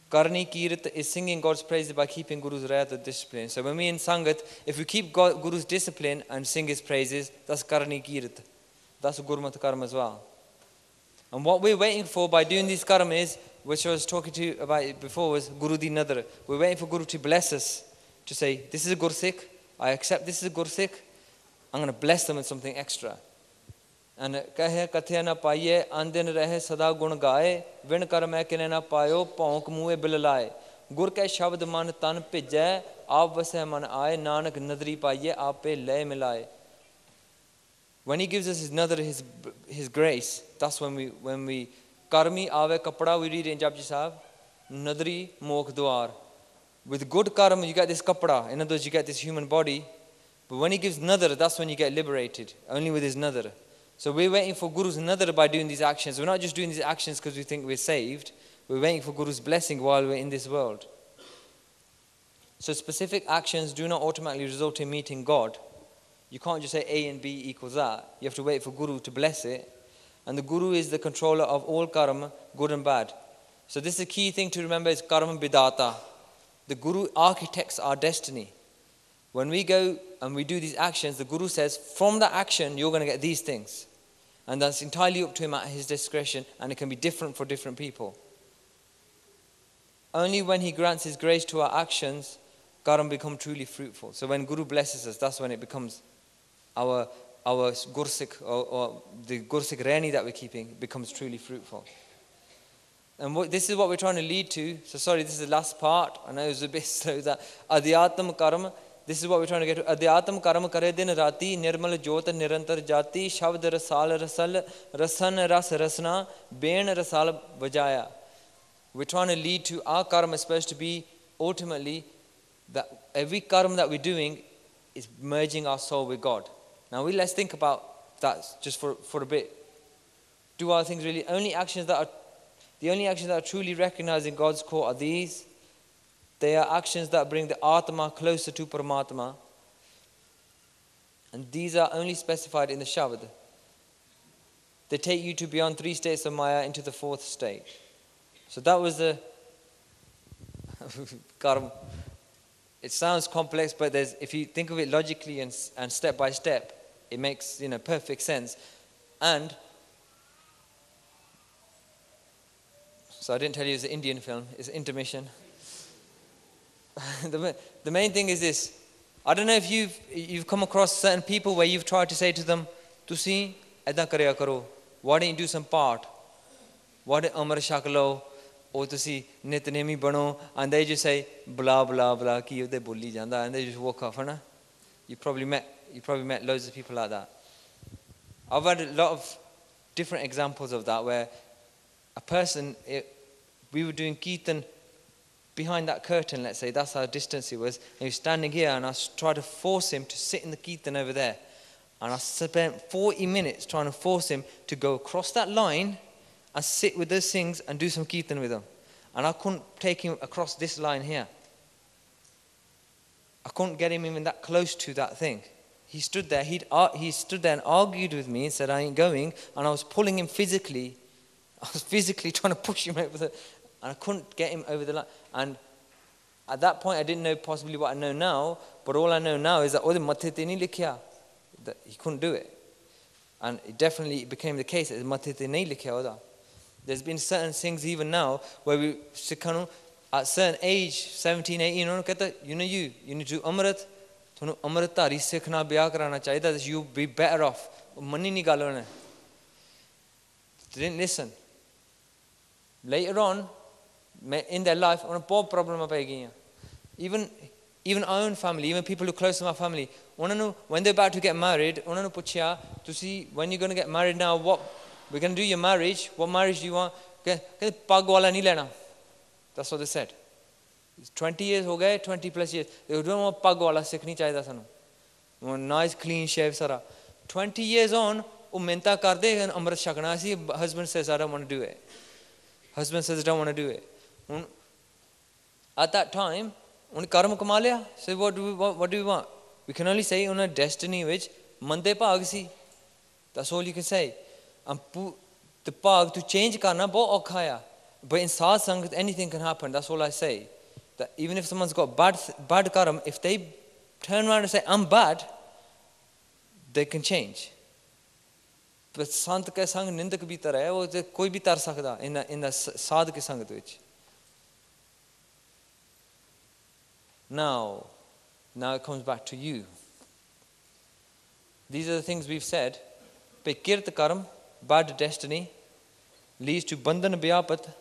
Speaker 1: Karni Kirat is singing God's praises by keeping Guru's rayat discipline. So when we in Sangat, if we keep Guru's discipline and sing his praises, that's Karni Kirat. That's Gurmukh Karma as well. And what we're waiting for by doing these karma is, which I was talking to you about before, was Guru Di Nadar. We're waiting for Guru to bless us, to say, this is a Gursikh, I accept this is a Gursikh, I'm going to bless them with something extra. And kahe kathya na paiye, andin rahe sada gun gaye, vin kar main kine na payo, paonk muhe bilalaye. Gur ke shabd man tan pijjay, aap vase man aaye, nanak nadri paiye, aap pe lay milaye. when he gives us his nadar, his grace, that's when we karmi ave kapda, we read in Japji Sahib, nadri mokh dwar. With good karma, you get this kapda. In other words, you get this human body. But when he gives nadar, that's when you get liberated. Only with his nadar. So we're waiting for Guru's nadar by doing these actions. We're not just doing these actions because we think we're saved. We're waiting for Guru's blessing while we're in this world. So specific actions do not automatically result in meeting God. You can't just say A and B equals that. You have to wait for Guru to bless it. And the Guru is the controller of all karma, good and bad. So this is a key thing to remember is karma bidata. The Guru architects our destiny. When we go and we do these actions, the Guru says, from that action, you're going to get these things. And that's entirely up to him at his discretion, and it can be different for different people. Only when he grants his grace to our actions, karma become truly fruitful. So when Guru blesses us, that's when it becomes our gursik, or the gursik rani that we're keeping becomes truly fruitful. And this is what we're trying to lead to. So sorry, this is the last part. I know it was a bit slow. That Adhyatam karma. This is what we're trying to get to. Adhyatam karma kare din rati nirmal jyot nirantar jati shabd rasal rasal rasan ras rasna ben rasal vajaya. We're trying to lead to our karma is supposed to be ultimately that every karma that we're doing is merging our soul with God. Now let's think about that just for a bit. Do our things really? The only actions that are truly recognized in God's court are these. They are actions that bring the Atma closer to Paramatma. And these are only specified in the Shabad. They take you to beyond 3 states of Maya into the 4th state. So that was the karma. It sounds complex, but if you think of it logically and step by step, it makes perfect sense. And so I didn't tell you it's an Indian film. It's intermission. The main thing is this. I don't know if you've come across certain people where you've tried to say to them, "Tusi eda karya karo. Why don't you do some part? Why don't Amar Shaklo or tusi nitnemi bano?" And they just say blah blah blah ki ude bolli janda, and they just walk off. Huh? You probably met loads of people like that. I've had a lot of different examples of that where a person, we were doing Kirtan behind that curtain, let's say, that's how distance it was, and he was standing here, and I tried to force him to sit in the Kirtan over there. And I spent 40 minutes trying to force him to go across that line and sit with those things and do some Kirtan with them. And I couldn't take him across this line here. I couldn't get him even that close to that thing. He stood there, he stood there and argued with me and said, "I ain't going," and I was pulling him physically. I was physically trying to push him over and I couldn't get him over the line. And at that point, I didn't know possibly what I know now, but all I know now is that that he couldn't do it. And it definitely became the case. There's been certain things even now where we at certain age, 17, 18, you need to do Amrit. Amrit Tari Sikhna Biyah Karana Chahiye, that you be better off. Mani nahi gal hone. They didn't listen. Later on, in their life, बहुत problem आ गई. Even our own family, even people who are close to my family, when they're about to get married, उन्होंने पूछा, "तुसी when you're going to get married now, what we're going to do your marriage? What marriage do you want?" कहते पग वाला नहीं लेना. That's what they said. It's 20 years हो गए, 20 plus years. They don't want pag wala sikh नहीं चाहिए सानू. Nice clean shave सारा. 20 years on, वो मिन्नता कर दे and Amrit छकना C. Husband says, "I don't want to do it." Husband says, "I don't want to do it." At that time, उन्हें कर्म कमा लिया. So what do we want? We can only say on a destiny which mande bhag si. That's all you can say. And the bhag to change karna bahut aukha hai. But in sadh sangat anything can happen. That's all I say. That even if someone's got bad karma, if they turn around and say, "I'm bad," they can change. But sant ke sang nindak bhi tar hai, wo koi bhi tar sakda in the sadh ke sangat vich. Now it comes back to you. These are the things we've said. Kirt karm, bad destiny, leads to bandhan bhyapat,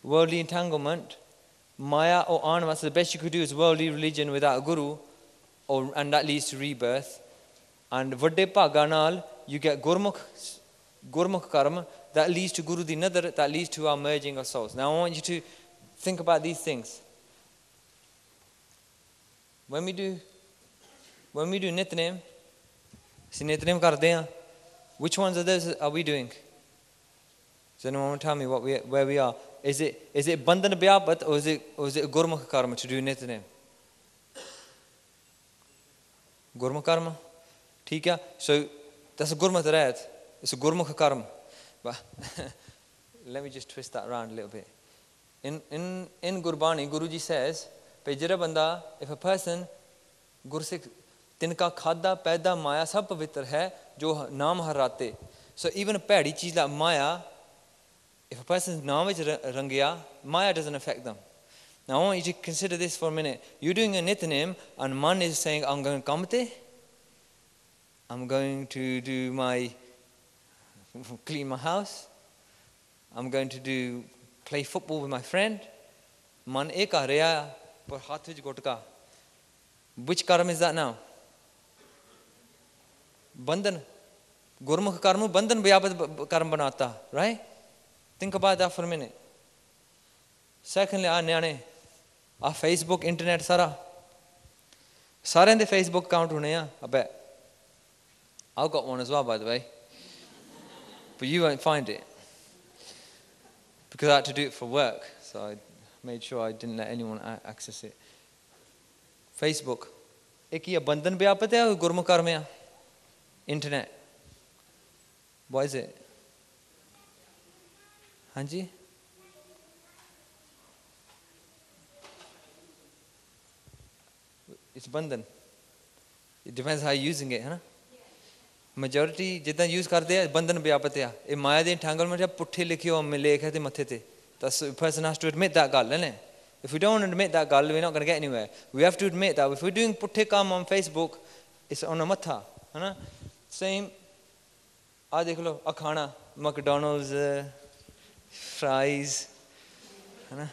Speaker 1: worldly entanglement, Maya or anvas. The best you could do is worldly religion without a guru, and that leads to rebirth. And ਵੱਡੇ ਭਾਗਾਂ ਨਾਲ you get Gurmukh karma that leads to Guru Di Nadar, that leads to our merging of souls. Now I want you to think about these things. When we do Nitnem, Nitnem ਕਰਦੇ ਹਾਂ, which ones of those are we doing? Does anyone want to tell me where we are? Is it Bandhan Bhyapat or is it Gurmukh karma to do Nitnem? Gurmukh karma? ठीक है? So that's a Gurmukh Rayat. It's a Gurmukh karma. But let me just twist that around a little bit. In Gurbani, Guruji says, if a person, Gursikh, तिनका खादा पैदा माया सब पवित्र है जो नाम हराते. So even a पैड़ी चीज like Maya, if a person's naam is rangya, Maya doesn't affect them. Now I want you to consider this for a minute. You're doing a Nitnem and man is saying, I'm going to kamte, I'm going to do clean my house, I'm going to play football with my friend. Man ek kar reha par haath vich gutka. Which karma is that now? Bandhan. Gurmukh karma bandhan bhyapat karma banata, right? Think about that for a minute. Secondly, our Facebook, internet, Sara in the Facebook account, I bet. I've got one as well, by the way. But you won't find it. Because I had to do it for work. So I made sure I didn't let anyone access it. Facebook. Ek ye bandhan bhyapat hai or gurmukh karma hai? Internet. What is it? Hanji? It's bandhan. It depends how you're using it, huh? Majority जितना use करते हैं बंधन व्यापत है. ये माया दे entanglement है पुट्ठे लिखे हो में लेख है ते मथे ते. The person has to admit that gal, है. If we don't admit that gal, we're not going to get anywhere. We have to admit that if we're doing putte kam on Facebook, it's on a matha, है ना? Same. आ देख लो आ खाना McDonald's, fries, है ना?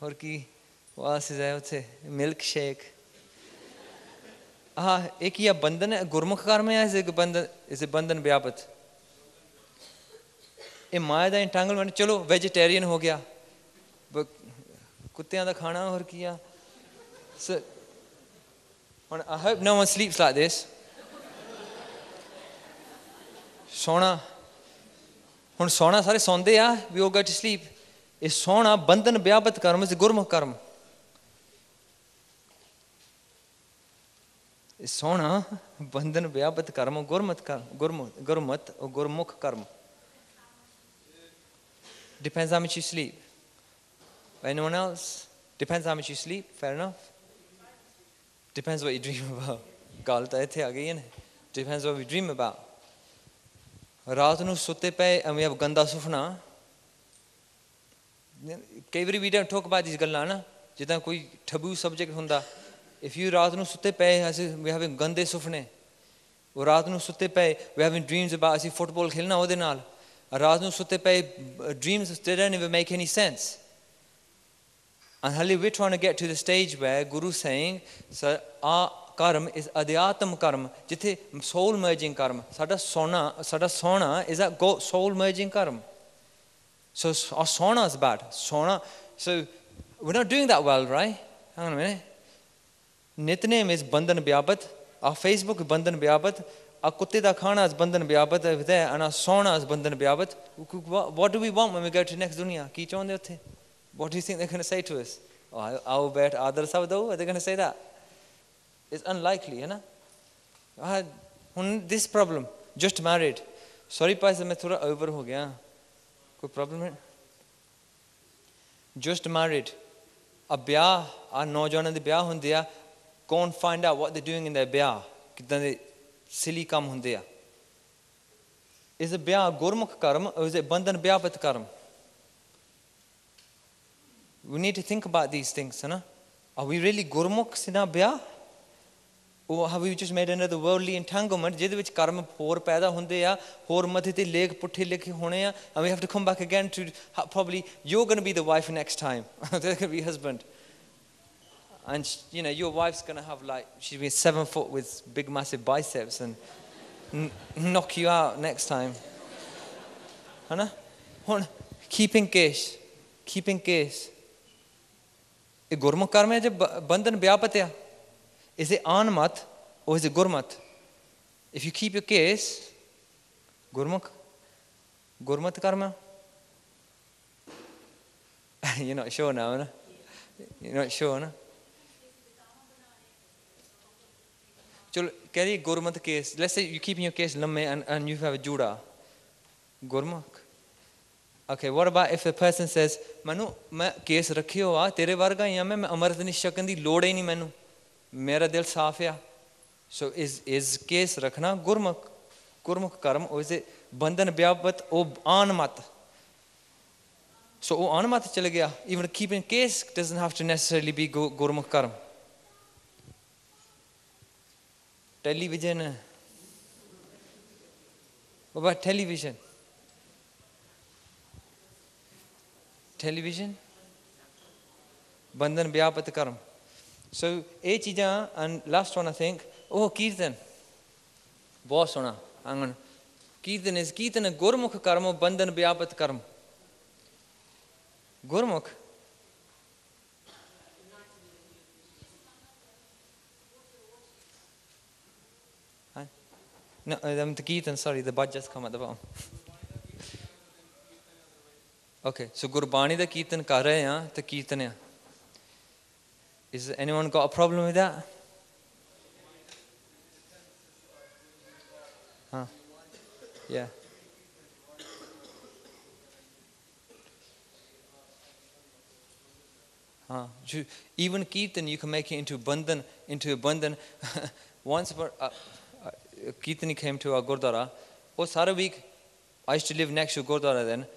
Speaker 1: और की what else is there? What's it? Milkshake. एक ही बंधन है गुरमुख कर्म है इसे बंधन व्यापत ये माया दा एंटांगलमेंट चलो वेजिटेरियन हो गया कुत्तियां दा खाना और किया so I hope no one sleeps like this सोना हुन सोना सारे सौंदे आ we all go to sleep ये सोना बंधन व्यापत कर्म से गुरमुख कर्म सोना बंधन व्यापत कर्म गुरमत और गुरमुख कर्म depends how much you sleep. Anyone else? Depends how much you sleep. Fair enough. Depends what you dream about. ਗੱਲ ਤਾਂ ਇੱਥੇ ਆ ਗਈ ਹੈ ਨਾ. Depends what we dream about. ਰਾਤ ਨੂੰ ਸੁੱਤੇ ਪਏ ਐਵੇਂ ਗੰਦਾ ਸੁਪਨਾ ਕਈ ਵਾਰੀ we don't talk about these ਗੱਲਾਂ ਨਾ ਜਿੱਦਾਂ ਕੋਈ ਟੈਬੂ ਸਬਜੈਕਟ ਹੁੰਦਾ. If you ਰਾਤ ਨੂੰ ਸੁੱਤੇ ਪਏ we having ਗੰਦੇ ਸੁਪਨੇ ਉਹ ਰਾਤ ਨੂੰ ਸੁੱਤੇ ਪਏ we having dreams about ਅਸੀਂ ਫੁੱਟਬਾਲ ਖੇਲਣਾ ਉਹਦੇ ਨਾਲ ਰਾਤ ਨੂੰ ਸੁੱਤੇ ਪਏ dreams they don't even make any sense and hali we're trying to get to the stage where Guru saying so our karma is adhyatm karma ਜਿੱਥੇ soul merging karma ਸਾਡਾ ਸੋਣਾ is that soul merging karma so our sona is bad so we're not doing that well, right? Hang on a minute. Nitnem is bandhan vyapat, our Facebook is bandhan vyapat, our kutte da khana is bandhan vyapat over there, and our sona is bandhan vyapat. What do we want when we go to next dunya? Ki chaਹੁੰਦੇ ਉੱਥੇ? What do you think they're going to say to us? Oh, I'll bet adar sabdo, are they going to say that? It's unlikely, you know? This problem, just married. Sorry paisa main thoda over ho gaya. Koi problem hai? Just married. A ਵਿਆਹ ਆ ਨੌਜਵਾਨਾਂ ਦੇ ਵਿਆਹ ਹੁੰਦੇ ਆ ਕੌਣ find out what they're doing in their ਵਿਆਹ ਕਿਦਾਂ ਦੇ silly ਕੰਮ ਹੁੰਦੇ ਆ is a ਵਿਆਹ ਗੁਰਮੁਖ ਕਰਮ or is it Bandhan ਵਿਆਪਤ Karam we need to think about these things ਹੈ are we really ਗੁਰਮੁਖ ਸਿਨਾ ਵਿਆਹ or have we just made another worldly entanglement ਜਿਹਦੇ ਵਿੱਚ ਕਰਮ ਹੋਰ ਪੈਦਾ ਹੁੰਦੇ ਆ ਹੋਰ ਮੱਥੇ ਤੇ ਲੇਖ ਪੁੱਠੇ ਲਿਖੇ ਹੋਣੇ ਆ and we have to come back again to probably you're going to be the wife next time they're going to be husband And you know, your wife's going to have like, she'll be 7 foot with big massive biceps and knock you out next time. है ना? Keeping case. ये गुरमुख कर्म है जब बंधन व्यापत है. Is it anmat or is it gurmat? If you keep your case, gurmukh karma. You're not sure now, no? You're not sure, no? Chalo, carry gurmat case. Let's say you're keeping your case lamme and you have a juda. Gurmukh. Okay, what about if the person says, Manu, मैं case रखे हो आ तेरे वर्गा या मैं अमृत निश्चकन दी लोड़ ही नहीं मैनू मेरा दिल साफ है. So is केस रखना गुरमुख कर्म or is it बंधन व्यापत ओ आनमत? So ओ आनमत चले गया. Even keeping case doesn't have to necessarily be गुरमुख कर्म. Television. What about television? Television, bandhan vyapat karam. So ये चीज़ां, and last one I think, कीर्तन बहुत सोना आंगन. कीर्तन गुरमुख कर्म बंधन व्यापत कर्म. गुरमुख no, the कीर्तन, sorry, the bud just come at the bottom. Okay, so Gurbani da Kirtan kar rahe hain to Kirtan hai. Is anyone got a problem with that? Huh? Yeah. Huh? Even Kirtan you can make it into a bandhan. Once Kirtan came to our Gurdwara. Oh, Sara week I used to live next to Gurdwara then.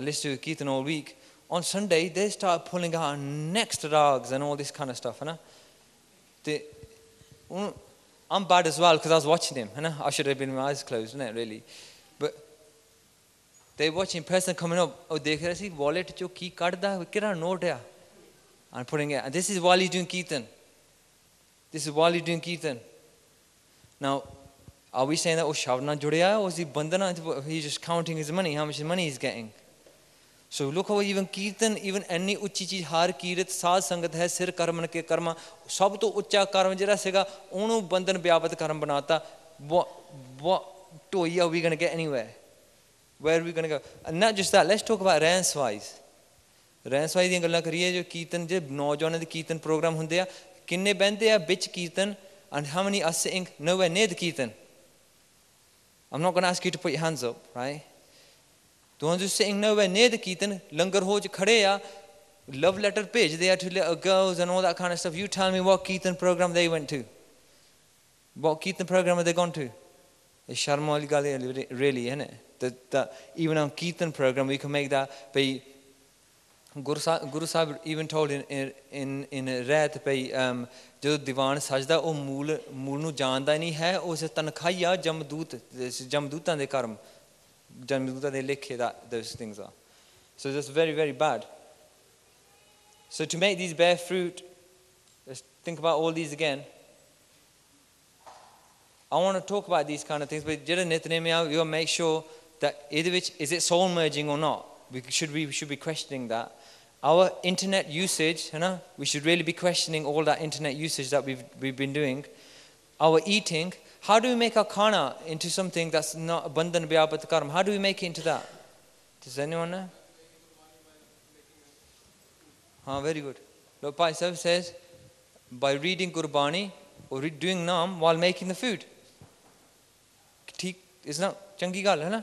Speaker 1: Listen to Kirtan all week. On Sunday, they start pulling out next rags and all this kind of stuff. I'm bad as well because I was watching them. I should have been with my eyes closed, isn't it, really? But they're watching person coming up. Oh, they can see wallet jo key card da kira note hai. And putting it. And this is while he's doing Kirtan. Now, are we saying that Shavna Judaya or is he bandhana? He's just counting his money, how much money he's getting. So look how even Kirtan, even any uchi cheez har kirat saad sangat hai sir karman ke karma sab to ucha karma jira sega onu bandhan vyapat karma banata. What toy are we going to get anywhere? Where are we going to go? And not just that, let's talk about range-wise. Range-wise ਦੀਆਂ ਗੱਲਾਂ ਕਰੀਏ ਜੋ ਕੀਰਤਨ ਜੇ ਨੌਜਵਾਨਾਂ ਦੇ ਕੀਰਤਨ programme ਹੁੰਦੇ ਆ ਕਿੰਨੇ ਬਹਿੰਦੇ ਆ ਵਿੱਚ ਕੀਰਤਨ and how many are sitting nowhere near the kirtan? I'm not going to ask you to put your hands up, right? The ones who are sitting nowhere near the kirtan, langar ho je khade ya, love letter page, they are to little girls and all that kind of stuff. You tell me what kirtan program they went to. What kirtan program have they gone to? It's sharm wali gal really, isn't it? That even on kirtan program we can make that by Guru Sahib even told in a Raat by जो दीवान सजदा वो मूल नू जानदा नहीं है उस तनखाइया जमदूतां दे कर्म जमदूतां दे लेखे that those things are. So that's very, very bad. So to make these bear fruit, let's think about all these again. I want to talk about these kind of things, but jada nitne mein you make sure that either which is it soul merging or not. We should be questioning that. Our internet usage, we should really be questioning all that internet usage that we've been doing. Our eating, how do we make our khana into something that's not bandhan vyapat karma? How do we make it into that? Does anyone know? Very good. Look, Bhai Sahib says, by reading Gurbani or doing Naam while making the food. Isn't that changi gal, hai na?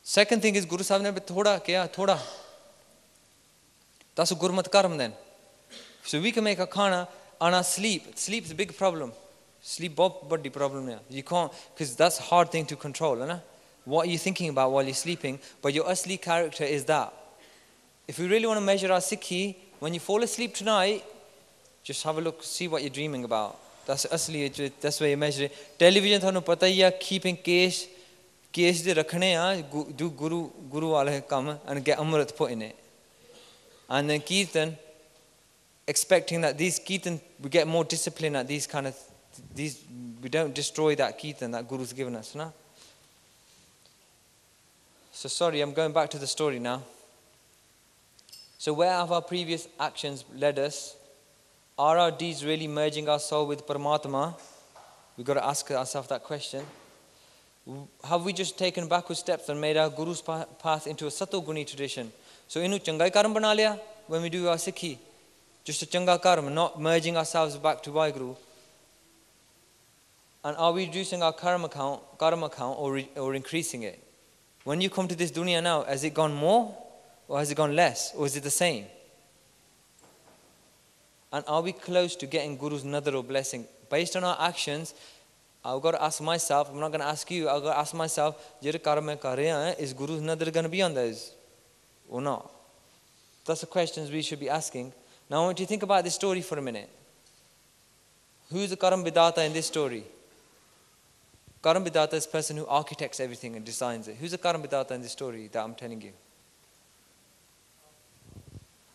Speaker 1: Second thing is Guru Sahib ne thoda kiya, thoda. That's a gurmat karm then. So we can make a khana on our sleep. Sleep is a big problem. Sleep bahut badi problem hai. You can't, because that's a hard thing to control. Hai na? What are you thinking about while you're sleeping? But your asli character is that. If we really want to measure our Sikhi, when you fall asleep tonight, just have a look, see what you're dreaming about. That's asli, that's where you measure it. Television, thanu pata hi hai, keeping case de rakhne ha, do guru wale kam and get amrit put in it. And then Kirtan, expecting that these kirtan, we get more discipline at these kind of, we don't destroy that kirtan that Guru's given us. No? So sorry, I'm going back to the story now. So where have our previous actions led us? Are our deeds really merging our soul with Paramatma? We've got to ask ourselves that question. Have we just taken backward steps and made our Guru's path into a Satoguni tradition? So inu changai karam bana liya when we do our Sikhi. Just a changa karma, not merging ourselves back to Vaheguru. And are we reducing our karma count or increasing it? When you come to this dunya now, has it gone more or has it gone less or is it the same? And are we close to getting Guru's nadar or blessing? Based on our actions, I've got to ask myself, I'm not going to ask you, I've got to ask myself, is Guru's nadar going to be on those or not? That's the questions we should be asking. Now I want you to think about this story for a minute. Who's the Karam Vidata in this story? Karam Vidata is the person who architects everything and designs it. Who's the Karam Vidata in this story that I'm telling you?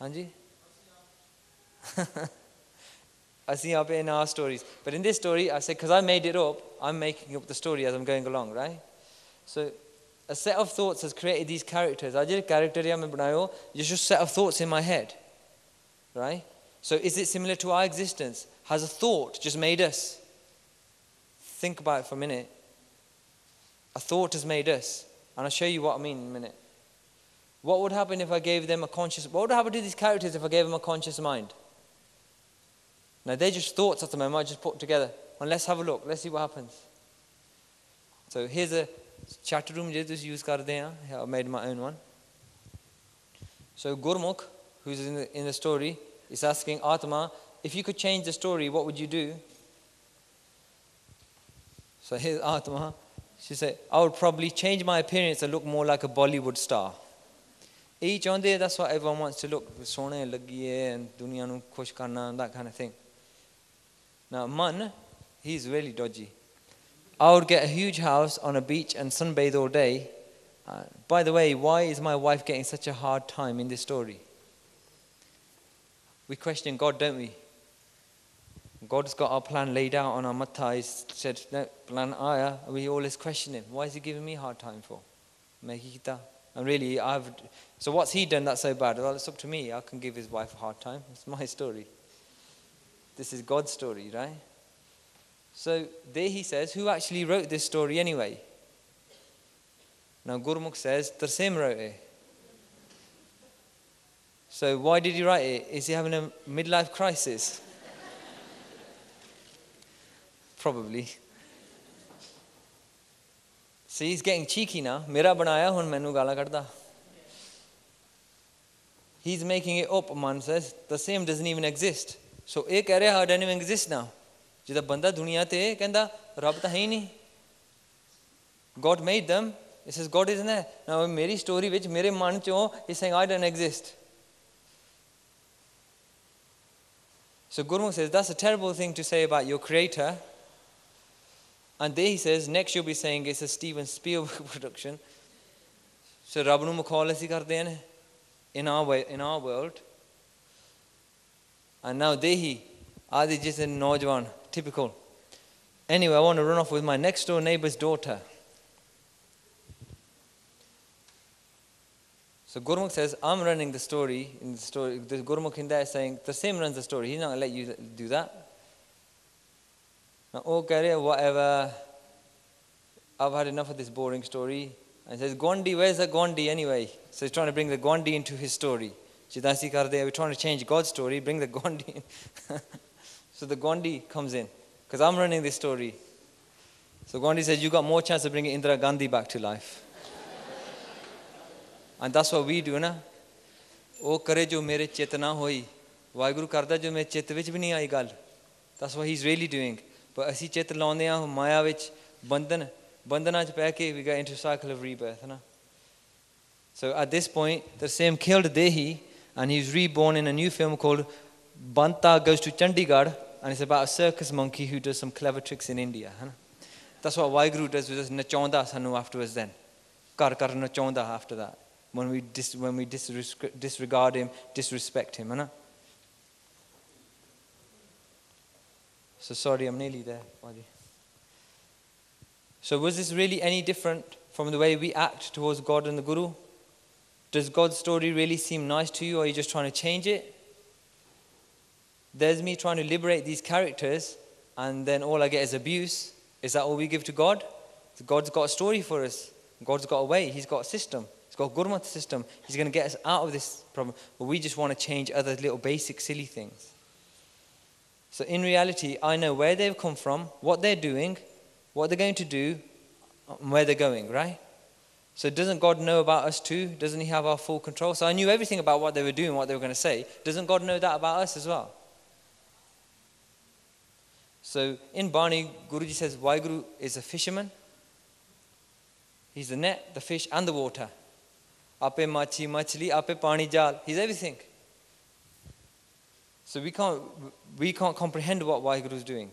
Speaker 1: Hanji? I see up in our stories. But in this story, I say, because I made it up, I'm making up the story as I'm going along, right? So a set of thoughts has created these characters. I did a character, it's just a set of thoughts in my head, right? So is it similar to our existence? Has a thought just made us? Think about it for a minute. A thought has made us. And I'll show you what I mean in a minute. What would happen if I gave them a conscious... What would happen to these characters if I gave them a conscious mind? Now they're just thoughts at the moment, I just put together. And let's have a look. Let's see what happens. So here's a chat room just use karde hain. I made my own one. So Gurmukh, who's in the story, is asking Atma, if you could change the story, what would you do? So here's Atma. She said, I would probably change my appearance and look more like a Bollywood star. Each on there, that's what everyone wants to look. Sone lagi hai and duniya nu khush karna, that kind of thing. Now Man, he's really dodgy. I would get a huge house on a beach and sunbathe all day. By the way, why is my wife getting such a hard time in this story? We question God, don't we? God's got our plan laid out on our matha. He said, no, plan aya. We always question him. Why is he giving me a hard time for? And really, so what's he done that's so bad? Well, it's up to me. I can give his wife a hard time. It's my story. This is God's story, right? So there he says, who actually wrote this story anyway? Now Gurmukh says, Tarsem wrote it. So why did he write it? Is he having a midlife crisis? Probably. See, he's getting cheeky now. Mera banaya hun mainu gala karda. He's making it up, Man says. The same doesn't even exist. So ek keh raha doesn't even exist now. Jida banda duniya te kehda Rab ta hai nahi. God made them. It says God isn't there. Now meri story which mere man cho he's saying I don't exist. So Gurmukh says that's a terrible thing to say about your creator. And there he says, next you'll be saying it's a Steven Spielberg production. So Rab nu makhol asi karde hain in our world. And now there he, Adi just a Najwan, typical. Anyway, I want to run off with my next door neighbor's daughter. So Gurmukh says, I'm running the story. In the story, the Gurmukh in there is saying, the same runs the story. He's not going to let you do that. Now, whatever, I've had enough of this boring story. And he says, Gondi, where's the Gondi anyway? So he's trying to bring the Gondi into his story. We're trying to change God's story, bring the Gondi in. So the Gondi comes in, because I'm running this story. So Gondi says, you got more chance of bringing Indira Gandhi back to life. And that's what we do, na? O kare jo mere chetna hoi. Vaheguru karda jo mere chet vich bhi nahi aayi gal. That's what he's really doing. But asi chet launde ha Maya vich bandhana ch peh ke we get into a cycle of rebirth, na? So at this point, Tarsem killed Dehi, and he's reborn in a new film called Banta Goes to Chandigarh, and it's about a circus monkey who does some clever tricks in India. Hai na? That's what Vaheguru does with us, nachaunda sanu afterwards then. Kar nachaunda after that. When we disregard him, disrespect him. Hai na? So sorry, I'm nearly there. So was this really any different from the way we act towards God and the Guru? Does God's story really seem nice to you, or are you just trying to change it? There's me trying to liberate these characters, and then all I get is abuse. Is that all we give to God? God's got a story for us. God's got a way. He's got a system. He's got a Gurmat system. He's going to get us out of this problem. But we just want to change other little basic silly things. So in reality, I know where they've come from, what they're doing, what they're going to do, and where they're going, right? So doesn't God know about us too? Doesn't He have our full control? So I knew everything about what they were doing, what they were going to say. Doesn't God know that about us as well? So in Bani, Guruji says Waheguru is a fisherman. He's the net, the fish, and the water. Ape machi, machli, ape pani jal. He's everything. So we can't comprehend what Waheguru is doing.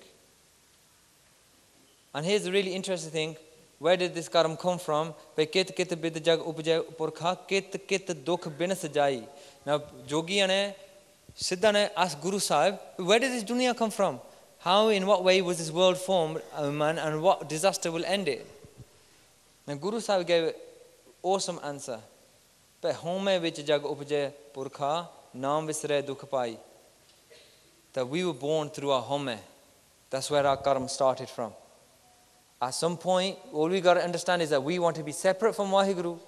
Speaker 1: And here's the really interesting thing. Where did this karam come from? Kit kit bid jag upjay purkha kit kit dukh bin sajai. Now, Jogi ne Siddha ne asked Guru Sahib, where did this dunya come from? How, in what way was this world formed, and what disaster will end it? Now, Guru Sahib gave an awesome answer. Pe home vich jag upjay purkha naam visre dukh pai. That we were born through our home. That's where our karma started from. At some point, all we got to understand is that we want to be separate from Waheguru.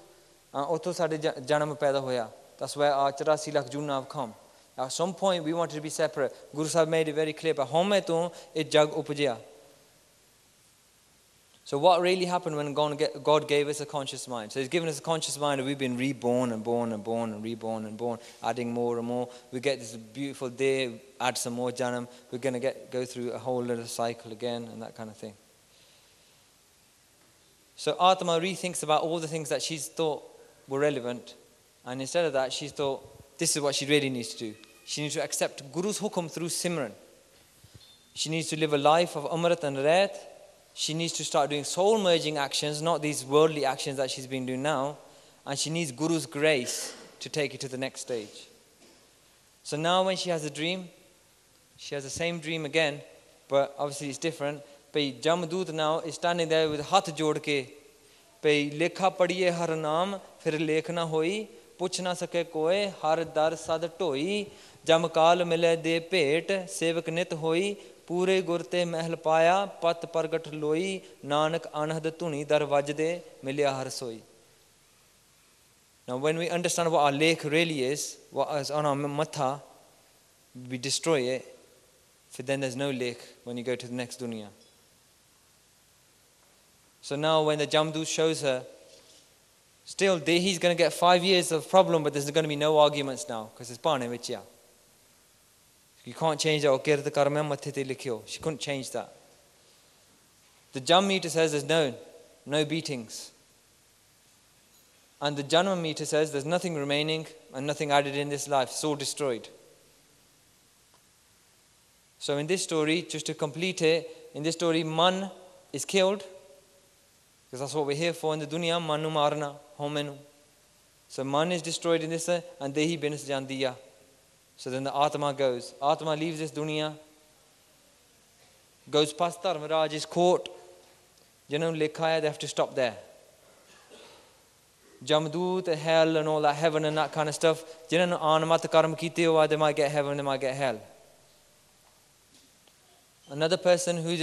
Speaker 1: Utho sade janam paida hoya. That's where our 84 lakh juna have come. At some point, we wanted to be separate. Guru Sahib made it very clear. But home to it jag upajaya. So what really happened when God gave us a conscious mind? So He's given us a conscious mind, and we've been reborn and born and born and reborn and born, adding more and more. We get this beautiful day, add some more janam. We're going to go through a whole little cycle again and that kind of thing. So Atma rethinks about all the things that she's thought were relevant. And instead of that, she's thought, this is what she really needs to do. She needs to accept Guru's hukum through Simran. She needs to live a life of Amrit and Ret. She needs to start doing soul-merging actions, not these worldly actions that she's been doing now. And she needs Guru's grace to take her to the next stage. So now when she has a dream, she has the same dream again, but obviously it's different. Pai Jamdut now is standing there with hath jod ke. Pai lekha padiye har naam, fir lekh na hoi, puch na sake koe, har dar sad toi, jamkal mile de pet, sevak nit hoi, pure gurte mahal paya, pat pargat loi, nanak anhad tuni dar vajde, milya har soi. Now when we understand what our lake really is, what is on our matha, we destroy it, for then there's no lake when you go to the next dunya. So now when the Jamdut shows her, still he's going to get 5 years of problem, but there's going to be no arguments now, because it's Pane Vichya. You can't change that. She couldn't change that. The Jam meter says there's no beatings. And the Janma meter says there's nothing remaining and nothing added in this life. It's all destroyed. So in this story, just to complete it, in this story, Man is killed. Because that's what we're here for in the dunya, manu marna, homenu. So man is destroyed in this, and dehi binas jandiya. So then the Atma goes. Atma leaves this dunya, goes past Dharmaraj's court. You know, Lekhaya, they have to stop there. Jamdut, hell, and all that, heaven and that kind of stuff. You know, Anamat Karam Kite, they might get heaven, they might get hell. Another person who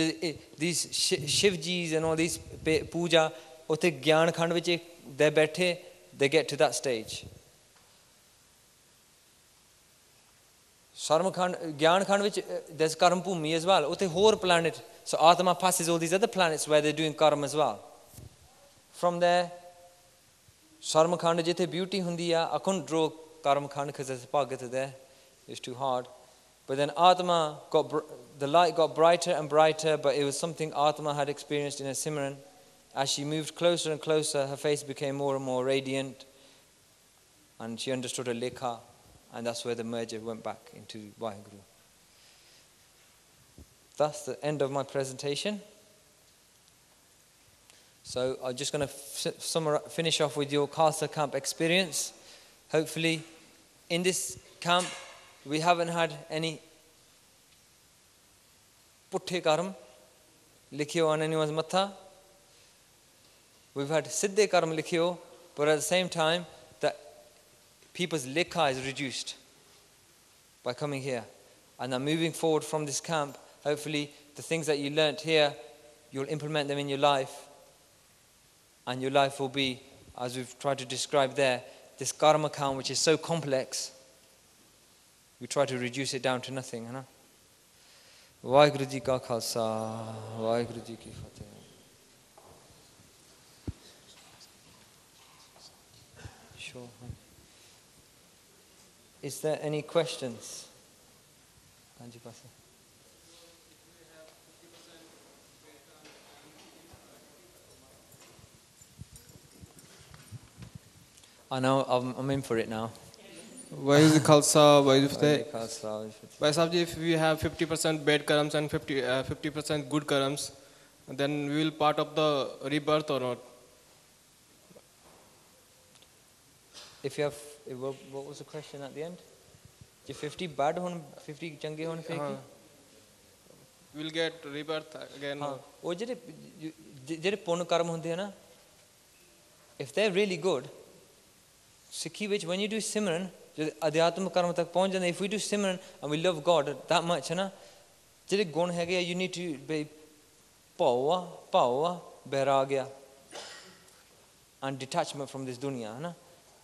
Speaker 1: these Shivjis and all these puja, utte Gyan Khand vich they bethe, they get to that stage. Sarma Khand, Gyan Khand vich there's Karam Bhumi as well. Utte whole planet. So Atma passes all these other planets where they're doing Karam as well. From there, Sarma Khand jithe beauty hundi hai. I couldn't draw Karam Khand because there's a Bhagat there. It's too hard. But then Atma the light got brighter and brighter, but it was something Atma had experienced in her Simran. As she moved closer and closer, her face became more and more radiant, and she understood her lekha, and that's where the merger went back into Waheguru. That's the end of my presentation. So I'm just going to finish off with your Khalsa camp experience. Hopefully, in this camp, we haven't had any putthe karm likhiyo on anyone's matha. We've had siddhe karm likhiyo, but at the same time, that people's likha is reduced by coming here. And then moving forward from this camp, hopefully the things that you learnt here, you'll implement them in your life. And your life will be, as we've tried to describe there, this karma account which is so complex, we try to reduce it down to nothing. You know? Vaheguru Ji Ka Khalsa, Vaheguru Ji Ki Fateh. Sure. Is there any questions? I know, I'm in for it now.
Speaker 2: Why is the Khalsa? Why is the
Speaker 1: Khalsa?
Speaker 2: Bhai Sahib ji, if we have 50% bad karams and 50% good karams, then we will part of the rebirth or not?
Speaker 1: If you have, what was the question at the end? If 50 bad hon, 50 change hon,
Speaker 2: we will get rebirth again.
Speaker 1: Oh, jere pun karma hunde na, if they're really good, Sikhi which when you do Simran, adhyatma karma tak pahunch jande. If we do Simran and we love God that much, na, jere gun hai you need to be pawa, bairagya, and detachment from this dunya, na.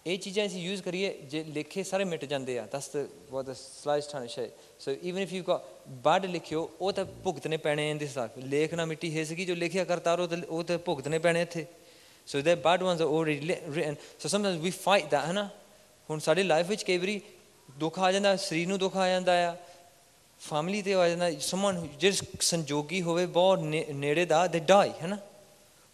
Speaker 1: ये चीज़ें ऐसी use करिए जे लिखे सारे मिट जाते हैं. That's what the slides trying to say. So even if you've got bad लिखियो, वो तो भुगतने पैने in this life. लेखना मिट्टी है सकी जो लिखिया करता रहो वो तो भुगतने पैने थे. So the bad ones are already written. So sometimes we fight that, है ना. हुन सारी life विच कई बारी दुख आ जाता है, शरीर नू दुख आ जाता है, family ते आ जाता है. Someone जिस संजोगी होवे बहुत नेड़े दा, they die, है ना.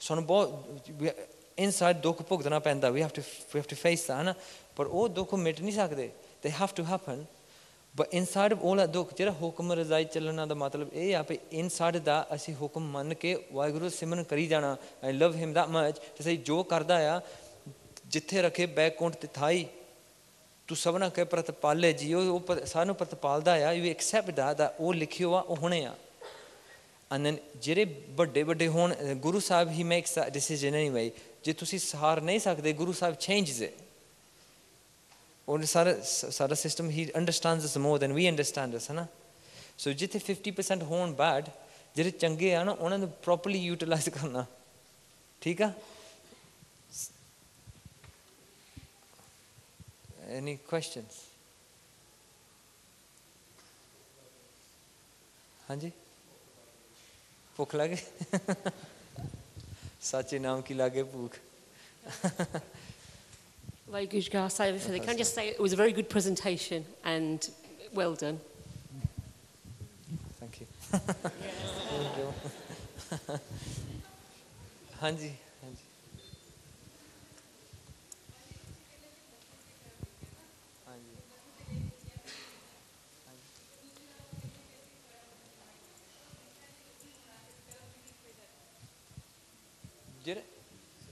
Speaker 1: सोनू बहुत inside dukh bhugtana penda. We have to face that, na? But oh dukh mit nahi sakde. They have to happen. But inside of all that dukh, jehda hukum razai chalana da matlab eh ya pe inside da asi hukum man ke Vaheguru simran kari jana. I love him that much to say jo karda ya jithe rakhe baikunt te thai tu sabna ke pratpale jiyo sanu pratpalda ya. You accept that oh likhiyo wa oh hone ya. And then jehde bade hon Guru Sahib, he makes that decision anyway. जे तुसी सहार नहीं सकते, Guru Sahib changes it. और सारा system, he understands us more than we understand us, है ना. So जिथे 50% होन bad, जेरे चंगे हैं ना, उन्हें properly utilize करना, ठीक है? Any questions? हाँ जी? भूख लगे? Sache naam ki lage bhook.
Speaker 3: Can I just say it was a very good presentation and well done.
Speaker 1: Thank you. Hanji.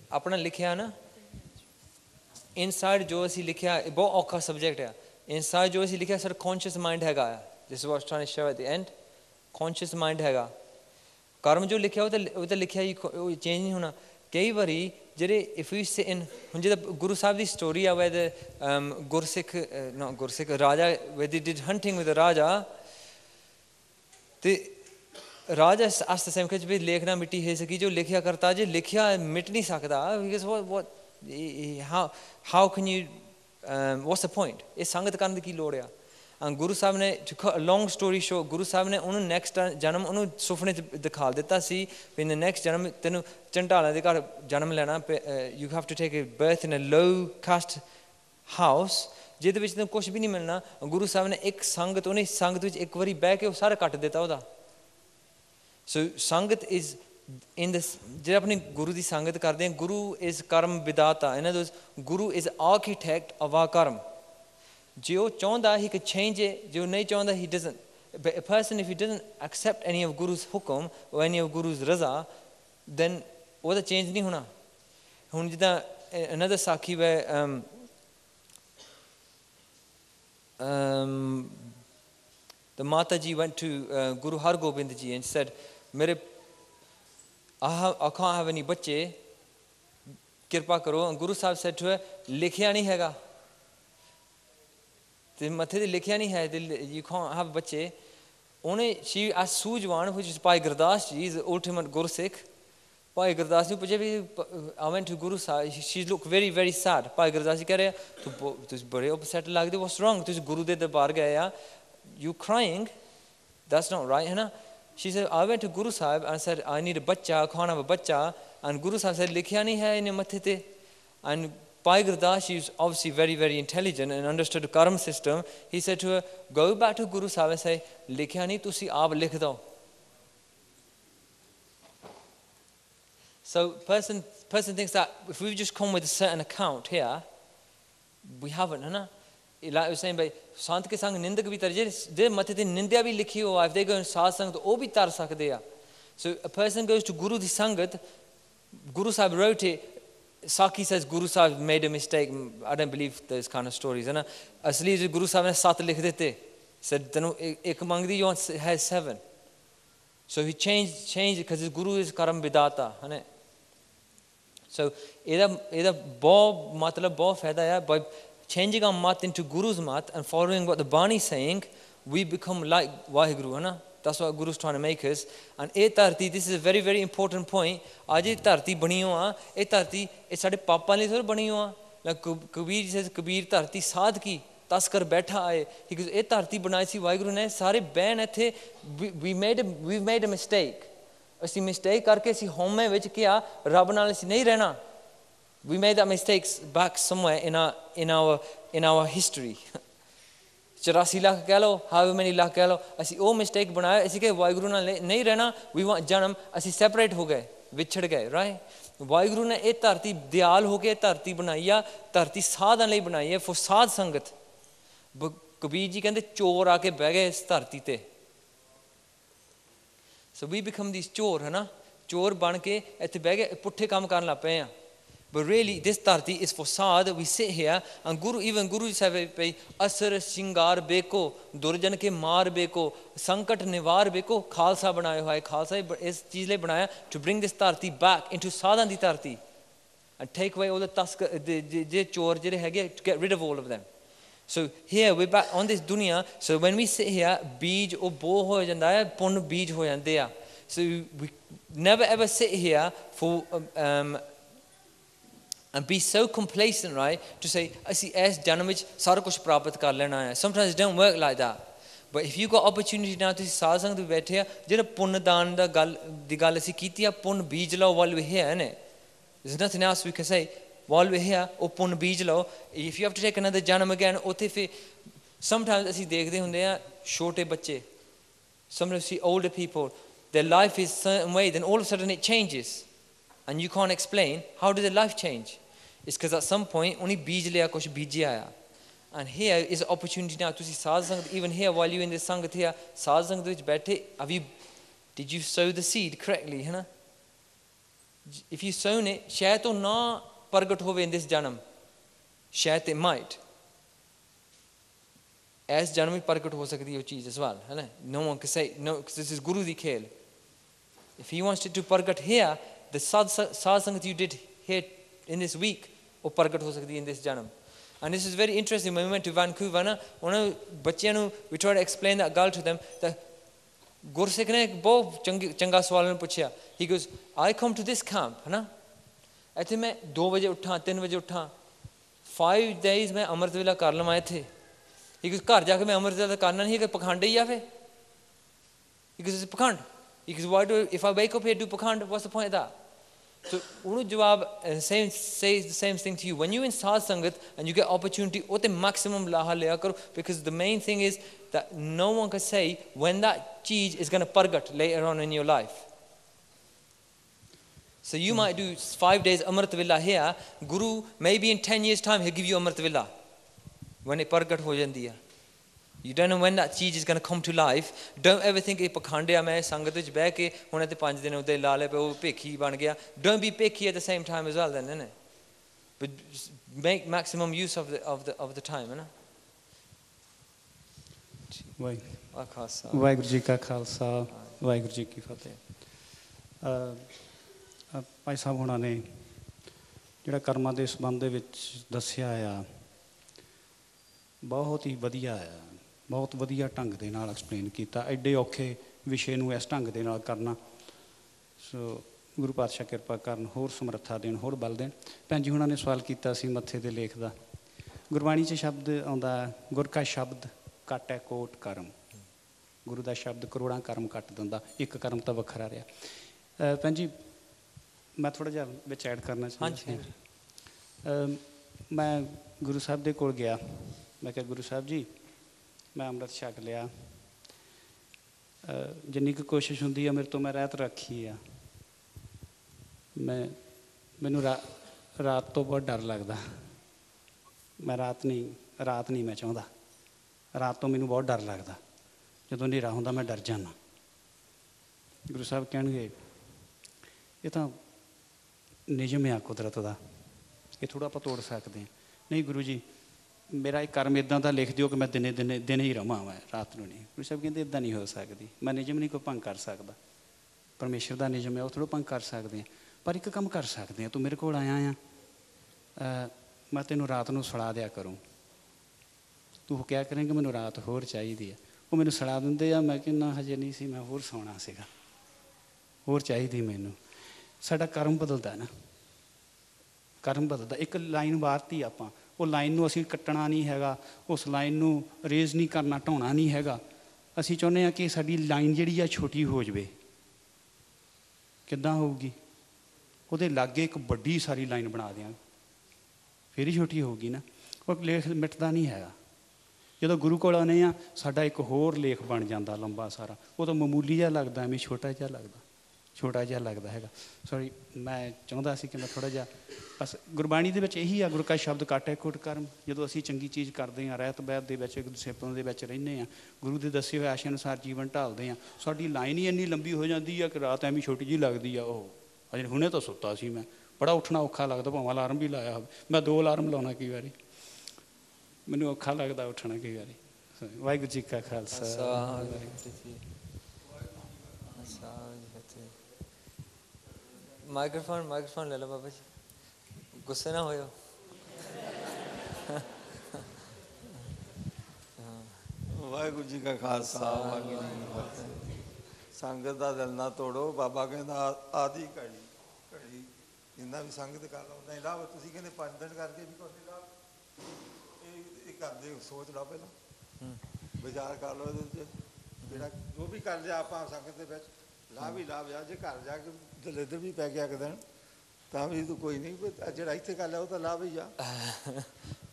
Speaker 1: अपना लिखिया ना इनसाइड जो असी लिखिया बहुत औखा सब्जेक्ट है. इनसाइड जो असी लिखिया सर कॉन्शियस माइंड हैगा. This was trying to show at the end. Conscious mind हैगा. कर्म जो लिखिया वो तो लिखिया ही चेंज नहीं होना. कई बारी जेरे इफ यू सिट इन हुन जे गुरु साहब दी स्टोरी है वे गुरसिख राजा वे they did hunting with the raja ते राजा as the same कुछ भी लेखना मिट्टी है सकी जो लिखिया करता जे लिखिया मिट नहीं सकता. Because how can you what's the point? इस संगत करने की लोड़ है. And Guru Sahib ने, to cut a long story short, Guru Sahib ने उन्होंने next जन्म उन्होंने सुपने दिखा देता सी. In the next जन्म तेनु चंटाला दिखा जन्म लेना. You have to take a birth in a low caste house. जिधर विच तेनु कुछ भी नहीं मिलना. Guru Sahib ने एक संगत उन्हें संगत विच एक बारी बैठ के वो सारा काट देता होता. So Sangat is in this, जो अपने गुरु दी संगत करते हैं, Guru is karma vidata. In other words, Guru is architect of our karma. जो चाहता he could change it, जो नहीं चाहता he doesn't. But a person, if he doesn't accept any of Guru's hukum or any of Guru's raza, then वो तो change नहीं होना. हुन जितना another sakhi where the Mataji went to Guru Har Gobind Ji and said, I can't have any bache, kirpa karo. And Guru Sahib said to her, likhya nahi hega. The mathe de likhya nahi hai, you can't have bache. Only she asked Sujwan, which is Bhai Gurdas Ji, is the ultimate Guru Sikh. Bhai Gurdas Ji, I went to Guru Sahib, she looked very, very sad. Bhai Gurdas Ji keh rahe, tu bade upset lag de, what's wrong? Tu Guru de darbar gaya, you crying? That's not right, hai na? She said, I went to Guru Sahib and said, I need a bacha, I can't have a bacha. And Guru Sahib said, likhya nahi hai ine mathe te. And Bhai Gurdas, she was obviously very, very intelligent and understood the Karam system. He said to her, go back to Guru Sahib and say, likhya nahi, tusi aap likh do. So person thinks that if we've just come with a certain account here, we haven't, hai na? Like I was saying, bhai, Sant ke sang nindak bhi tar, je mathe te nindya bhi likhi ho, if they go in Saad Sang, to oh bhi tar sakde ya. So a person goes to Guru di Sangat, Guru Sahib wrote it, Saki says Guru Sahib made a mistake. I don't believe those kind of stories. Hai na? Asli Guru Sahib ne 7 likh dete. Said, tenu ek mangdi, you has 7. So he changed it because his Guru is Karam Vidata. Hai na? So eda bahut matlab bahut faida hai. By changing our mat into Guru's mat and following what the Bani is saying, we become like Vaheguru, hai na? That's what Guru is trying to make us. And this is a very, very important point. Aaj ye dharti bani ho a, ye dharti ye sade papa liye thodi bani ho a. Like Kabir says, Kabir dharti saad ki tas kar baitha aaye. He goes, ye dharti banai si Vaheguru ne, sare bain ithe, we've made a mistake. Asi mistake karke asi home vich kiya, Rab naal asi nahi rehna. We made that mistakes back somewhere in our history. 84 lakh keh lo, however many lakh keh lo, asi oh mistake banaya, asi ke Vaheguru naal nahi rehna, we want janam, asi separate ho gaye, vichhad gaye, right? Vaheguru ne eh dharti diyal ho ke dharti banaiya, dharti sadhan lai banaiya for sad sangat. Kabir ji kehinde chor aake beh gaye is dharti te. So we become these chor, hai na? Chor ban ke ithe beh gaye putthe kam karan lag paye. But really, this dharti is for sad. We sit here, and even Guru said, Asar Shingar Beko, Durjan ke Mar Beko, Sankat Nivar Beko, Khalsa banaya hua hai. Khalsa is cheez le banaya to bring this dharti back into sadhan di dharti and take away all the task, the chor jehde hege, to get rid of all of them. So here we're back on this dunya. So when we sit here, beej or bo ho janda hai, pun beej ho jande ya. So we never ever sit here for and be so complacent, right, to say, asi aise janam vich sara kuch prapat kar lena hai. Sometimes it don't work like that. But if you got opportunity now to saad sang to baithe hai, jehda pun daan da di gal asi kiti hai, pun beej lao while we're here, ne? There's nothing else we can say. While we're here, oh pun beej lao. If you have to take another janam again, ote fi sometimes asi dekhde hunde ha chote bacche. Sometimes see older people, their life is a certain way, then all of a sudden it changes. And you can't explain, how did their life change? It's because at some point, only beej liya kuch beej aaya. And here is an opportunity now to see saad sangat. Even here, while you're in this sangat here, saad sangat vich baithe, did you sow the seed correctly? Hai na? If you sown it, shayad to na pargat hove in this janam. Shayad it might. As janam mein pargat ho sakdi hai wo cheez as well. Hai na? No one can say, no, because this is Guru di khel. If he wants it to pargat here, the sad sangat you did here in this week, or pargat ho sakdi in this janam. And this is very interesting. When we went to Vancouver, na, we tried to explain that gal to them. That Gursikh ne bahut changa sawal puchya. He goes, I come to this camp, na? Aithe main 2 baje utha, 3 baje utha. 5 days main Amrit Vela kar lamaye the. He goes, ghar jaake main Amrit Vela karna nahi, ke pakhand hi ya fe. He goes, it's pakhand. Because if I wake up here do pakhand, what's the point of that? So unu jawab says the same thing to you. When you're in Saad Sangat and you get opportunity, ote maximum laha liya karo, because the main thing is that no one can say when that cheez is going to pargat later on in your life. So you might do 5 days Amrit Vela here. Guru, maybe in 10 years time, he'll give you Amrit Vela. When it pargat ho jandi hai. You don't know when that cheez is going to come to life. Don't ever think, pakhande main sangat vich beh ke hone te 5 din ude la le pe wo pekhi ban gaya. Don't be pekhi at the same time as well then, isn't it? But make maximum use of the time, isn't it?
Speaker 4: Bhai,
Speaker 1: ਆ ਖਾਲਸਾ।
Speaker 4: ਵਾਹਿਗੁਰੂ ਜੀ ਕਾ ਖਾਲਸਾ, ਵਾਹਿਗੁਰੂ ਜੀ ਕੀ ਫਤਿਹ। ਭਾਈ ਸਾਹਿਬ ਹੋਣਾ ਨੇ ਜਿਹੜਾ ਕਰਮਾਂ ਦੇ ਸੰਬੰਧ ਦੇ ਵਿੱਚ ਦੱਸਿਆ ਆ, ਬਹੁਤ ਹੀ ਵਧੀਆ ਆ, ਬਹੁਤ ਵਧੀਆ ਢੰਗ ਦੇ ਨਾਲ ਐਕਸਪਲੇਨ ਕੀਤਾ। ਐਡੇ ਔਖੇ ਵਿਸ਼ੇ ਨੂੰ ਇਸ ਢੰਗ ਦੇ ਨਾਲ ਕਰਨਾ, ਸੋ ਗੁਰੂ ਪਾਤਸ਼ਾਹ ਕਿਰਪਾ ਕਰਨ, ਹੋਰ ਸਮਰੱਥਾ ਦੇਣ, ਹੋਰ ਬਲ ਦੇਣ। ਭੈਣ ਜੀ ਹੁਣਾਂ ਨੇ ਸਵਾਲ ਕੀਤਾ ਸੀ ਮੱਥੇ ਦੇ ਲੇਖ ਦਾ। ਗੁਰਬਾਣੀ 'ਚ ਸ਼ਬਦ ਆਉਂਦਾ, ਗੁਰ ਕਾ ਸ਼ਬਦ ਕੱਟੈ ਕੋਟ ਕਰਮ। ਗੁਰੂ ਦਾ ਸ਼ਬਦ ਕਰੋੜਾਂ ਕਰਮ ਕੱਟ ਦਿੰਦਾ, ਇੱਕ ਕਰਮ ਤਾਂ ਵੱਖਰਾ ਰਿਹਾ। ਭੈਣ ਜੀ ਮੈਂ ਥੋੜ੍ਹਾ ਜਿਹਾ ਵਿੱਚ ਐਡ ਕਰਨਾ ਚਾਹੁੰਦਾ। ਮੈਂ ਗੁਰੂ ਸਾਹਿਬ ਦੇ ਕੋਲ ਗਿਆ, ਮੈਂ ਕਿਹਾ ਗੁਰੂ ਸਾਹਿਬ ਜੀ ਮੈਂ ਅੰਮ੍ਰਿਤ ਛਕ ਲਿਆ, ਜਿੰਨੀ ਕੁ ਕੋਸ਼ਿਸ਼ ਹੁੰਦੀ ਆ ਮੇਰੇ ਤੋਂ ਮੈਂ ਰਹਿਤ ਰੱਖੀ ਆ, ਮੈਨੂੰ ਰਾਤ ਤੋਂ ਬਹੁਤ ਡਰ ਲੱਗਦਾ। ਮੈਂ ਰਾਤ ਨਹੀਂ ਮੈਂ ਚਾਹੁੰਦਾ, ਰਾਤ ਤੋਂ ਮੈਨੂੰ ਬਹੁਤ ਡਰ ਲੱਗਦਾ। ਜਦੋਂ ਹਨੇਰਾ ਹੁੰਦਾ ਮੈਂ ਡਰ ਜਾਂਦਾ। ਗੁਰੂ ਸਾਹਿਬ ਕਹਿਣਗੇ ਇਹ ਤਾਂ ਨਿਯਮ ਆ ਕੁਦਰਤ ਦਾ, ਇਹ ਥੋੜ੍ਹਾ ਆਪਾਂ ਤੋੜ ਸਕਦੇ ਹਾਂ। ਨਹੀਂ ਗੁਰੂ ਜੀ ਮੇਰਾ ਇੱਕ ਕਰਮ ਇੱਦਾਂ ਦਾ ਲਿਖ ਦਿਓ ਕਿ ਮੈਂ ਦਿਨੇ ਹੀ ਰਵਾਂ, ਮੈਂ ਰਾਤ ਨੂੰ ਨਹੀਂ। ਗੁਰੂ ਸਾਹਿਬ ਕਹਿੰਦੇ ਇੱਦਾਂ ਨਹੀਂ ਹੋ ਸਕਦੀ, ਮੈਂ ਨਿਯਮ ਨਹੀਂ ਕੋਈ ਭੰਗ ਕਰ ਸਕਦਾ। ਪਰਮੇਸ਼ਰ ਦਾ ਨਿਯਮ ਹੈ, ਉਹ ਥੋੜ੍ਹਾ ਭੰਗ ਕਰ ਸਕਦੇ ਹਾਂ। ਪਰ ਇੱਕ ਕੰਮ ਕਰ ਸਕਦੇ ਹਾਂ, ਤੂੰ ਮੇਰੇ ਕੋਲ ਆਇਆ ਆ, ਮੈਂ ਤੈਨੂੰ ਰਾਤ ਨੂੰ ਸੁਲਾ ਦਿਆ ਕਰੂੰ, ਤੂੰ ਕਿਹਾ ਕਰੇਂਗਾ ਮੈਨੂੰ ਰਾਤ ਹੋਰ ਚਾਹੀਦੀ ਆ। ਉਹ ਮੈਨੂੰ ਸੁਲਾ ਦਿੰਦੇ ਆ, ਮੈਂ ਕਹਿੰਦਾ ਹਜੇ ਨਹੀਂ ਸੀ, ਮੈਂ ਹੋਰ ਸੌਣਾ ਸੀਗਾ, ਹੋਰ ਚਾਹੀਦੀ ਮੈਨੂੰ। ਸਾਡਾ ਕਰਮ ਬਦਲਦਾ ਨਾ, ਕਰਮ ਬਦਲਦਾ। ਇੱਕ ਲਾਈਨ ਵਾਰਤੀ ਆਪਾਂ, ਉਹ ਲਾਈਨ ਨੂੰ ਅਸੀਂ ਕੱਟਣਾ ਨਹੀਂ ਹੈਗਾ, ਉਸ ਲਾਈਨ ਨੂੰ ਰੇਜ਼ ਨਹੀਂ ਕਰਨਾ, ਢਾਉਣਾ ਨਹੀਂ ਹੈਗਾ। ਅਸੀਂ ਚਾਹੁੰਦੇ ਹਾਂ ਕਿ ਸਾਡੀ ਲਾਈਨ ਜਿਹੜੀ ਆ ਛੋਟੀ ਹੋ ਜਾਵੇ। ਕਿੱਦਾਂ ਹੋਊਗੀ? ਉਹਦੇ ਲਾਗੇ ਇੱਕ ਵੱਡੀ ਸਾਰੀ ਲਾਈਨ ਬਣਾ ਦਿਆਂਗੇ, ਫਿਰ ਹੀ ਛੋਟੀ ਹੋਊਗੀ ਨਾ। ਉਹ ਲੇਖ ਮਿਟਦਾ ਨਹੀਂ ਹੈਗਾ। ਜਦੋਂ ਗੁਰੂ ਕੋਲ ਆਉਂਦੇ ਹਾਂ ਸਾਡਾ ਇੱਕ ਹੋਰ ਲੇਖ ਬਣ ਜਾਂਦਾ ਲੰਬਾ ਸਾਰਾ। ਉਹ ਤਾਂ ਮਾਮੂਲੀ ਜਿਹਾ ਲੱਗਦਾ, ਐਵੇਂ ਛੋਟਾ ਜਿਹਾ ਲੱਗਦਾ ਹੈਗਾ। ਸੌਰੀ, ਮੈਂ ਚਾਹੁੰਦਾ ਸੀ ਕਿ ਮੈਂ ਥੋੜ੍ਹਾ ਜਿਹਾ ਬਸ ਗੁਰਬਾਣੀ ਦੇ ਵਿੱਚ ਇਹੀ ਆ, ਗੁਰ ਕਾ ਸ਼ਬਦ ਕੱਟੈ ਕੋਟ ਕਰਮ। ਜਦੋਂ ਅਸੀਂ ਚੰਗੀ ਚੀਜ਼ ਕਰਦੇ ਹਾਂ, ਰਹਿਤ ਬਹਿਤ ਦੇ ਵਿੱਚ, ਡਿਸਿਪਲਨ ਦੇ ਵਿੱਚ ਰਹਿੰਦੇ ਹਾਂ, ਗੁਰੂ ਦੇ ਦੱਸੇ ਹੋਏ ਆਸ਼ੇ ਅਨੁਸਾਰ ਜੀਵਨ ਢਾਲਦੇ ਹਾਂ, ਸਾਡੀ ਲਾਈਨ ਹੀ ਇੰਨੀ ਲੰਬੀ ਹੋ ਜਾਂਦੀ ਆ ਕਿ ਰਾਤ ਐਵੇਂ ਛੋਟੀ ਜਿਹੀ ਲੱਗਦੀ ਆ। ਉਹ ਅਜੇ ਹੁਣੇ ਤਾਂ ਸੁੱਤਾ ਸੀ ਮੈਂ, ਬੜਾ ਉੱਠਣਾ ਔਖਾ ਲੱਗਦਾ, ਭਾਵੇਂ ਅਲਾਰਮ ਵੀ ਲਾਇਆ ਹੋਵੇ। ਮੈਂ 2 ਅਲਾਰਮ ਲਾਉਣਾ ਕਈ ਵਾਰੀ, ਮੈਨੂੰ ਔਖਾ ਲੱਗਦਾ ਉੱਠਣਾ ਕਈ ਵਾਰੀ। ਵਾਹਿਗੁਰੂ ਜੀ ਕਾ ਖਾਲਸਾ।
Speaker 1: ਮਾਈਕ੍ਰੋਫੋਨ ਲੈ ਲਓ ਬਾਬਾ ਜੀ, ਗੁੱਸੇ ਨਾ ਹੋਇਓ।
Speaker 5: ਵਾਹਿਗੁਰੂ ਜੀ ਕਾ ਖਾਲਸਾ, ਵਾਹਿਗੁਰੂ ਜੀ ਕੀ ਫਤਿਹ। ਸੰਗਤ ਦਾ ਦਿਲ ਨਾ ਤੋੜੋ। ਬਾਬਾ ਕਹਿੰਦਾ ਆਦੀ ਘੜੀ ਜਿੰਨਾ ਵੀ ਸੰਗਤ ਕਰ ਲਓ ਨਹੀਂ ਲਾਭ। ਤੁਸੀਂ ਕਹਿੰਦੇ 5 ਦਿਨ ਕਰਕੇ ਵੀ ਕੋਈ ਲਾਭ, ਇਹ ਕਰਦੇ ਸੋਚ ਲਓ, ਪਹਿਲਾਂ ਵਿਚਾਰ ਕਰ ਲਓ ਇਹਦੇ 'ਚ। ਜਿਹੜਾ ਜੋ ਵੀ ਕਰ ਲਿਆ ਆਪਾਂ ਸੰਗਤ ਦੇ ਵਿੱਚ ਲਾਭ ਹੀ ਲਾਭ ਆ। ਜੇ ਘਰ ਜਾ ਕੇ ਦਲਿੱਦਰ ਵੀ ਪੈ ਗਿਆ ਇੱਕ ਦਿਨ ਤਾਂ ਵੀ ਤੂੰ ਕੋਈ ਨਹੀਂ, ਜਿਹੜਾ ਇੱਥੇ ਕਰ ਲਿਆ ਉਹ ਤਾਂ ਲਾਭ ਹੀ ਆ।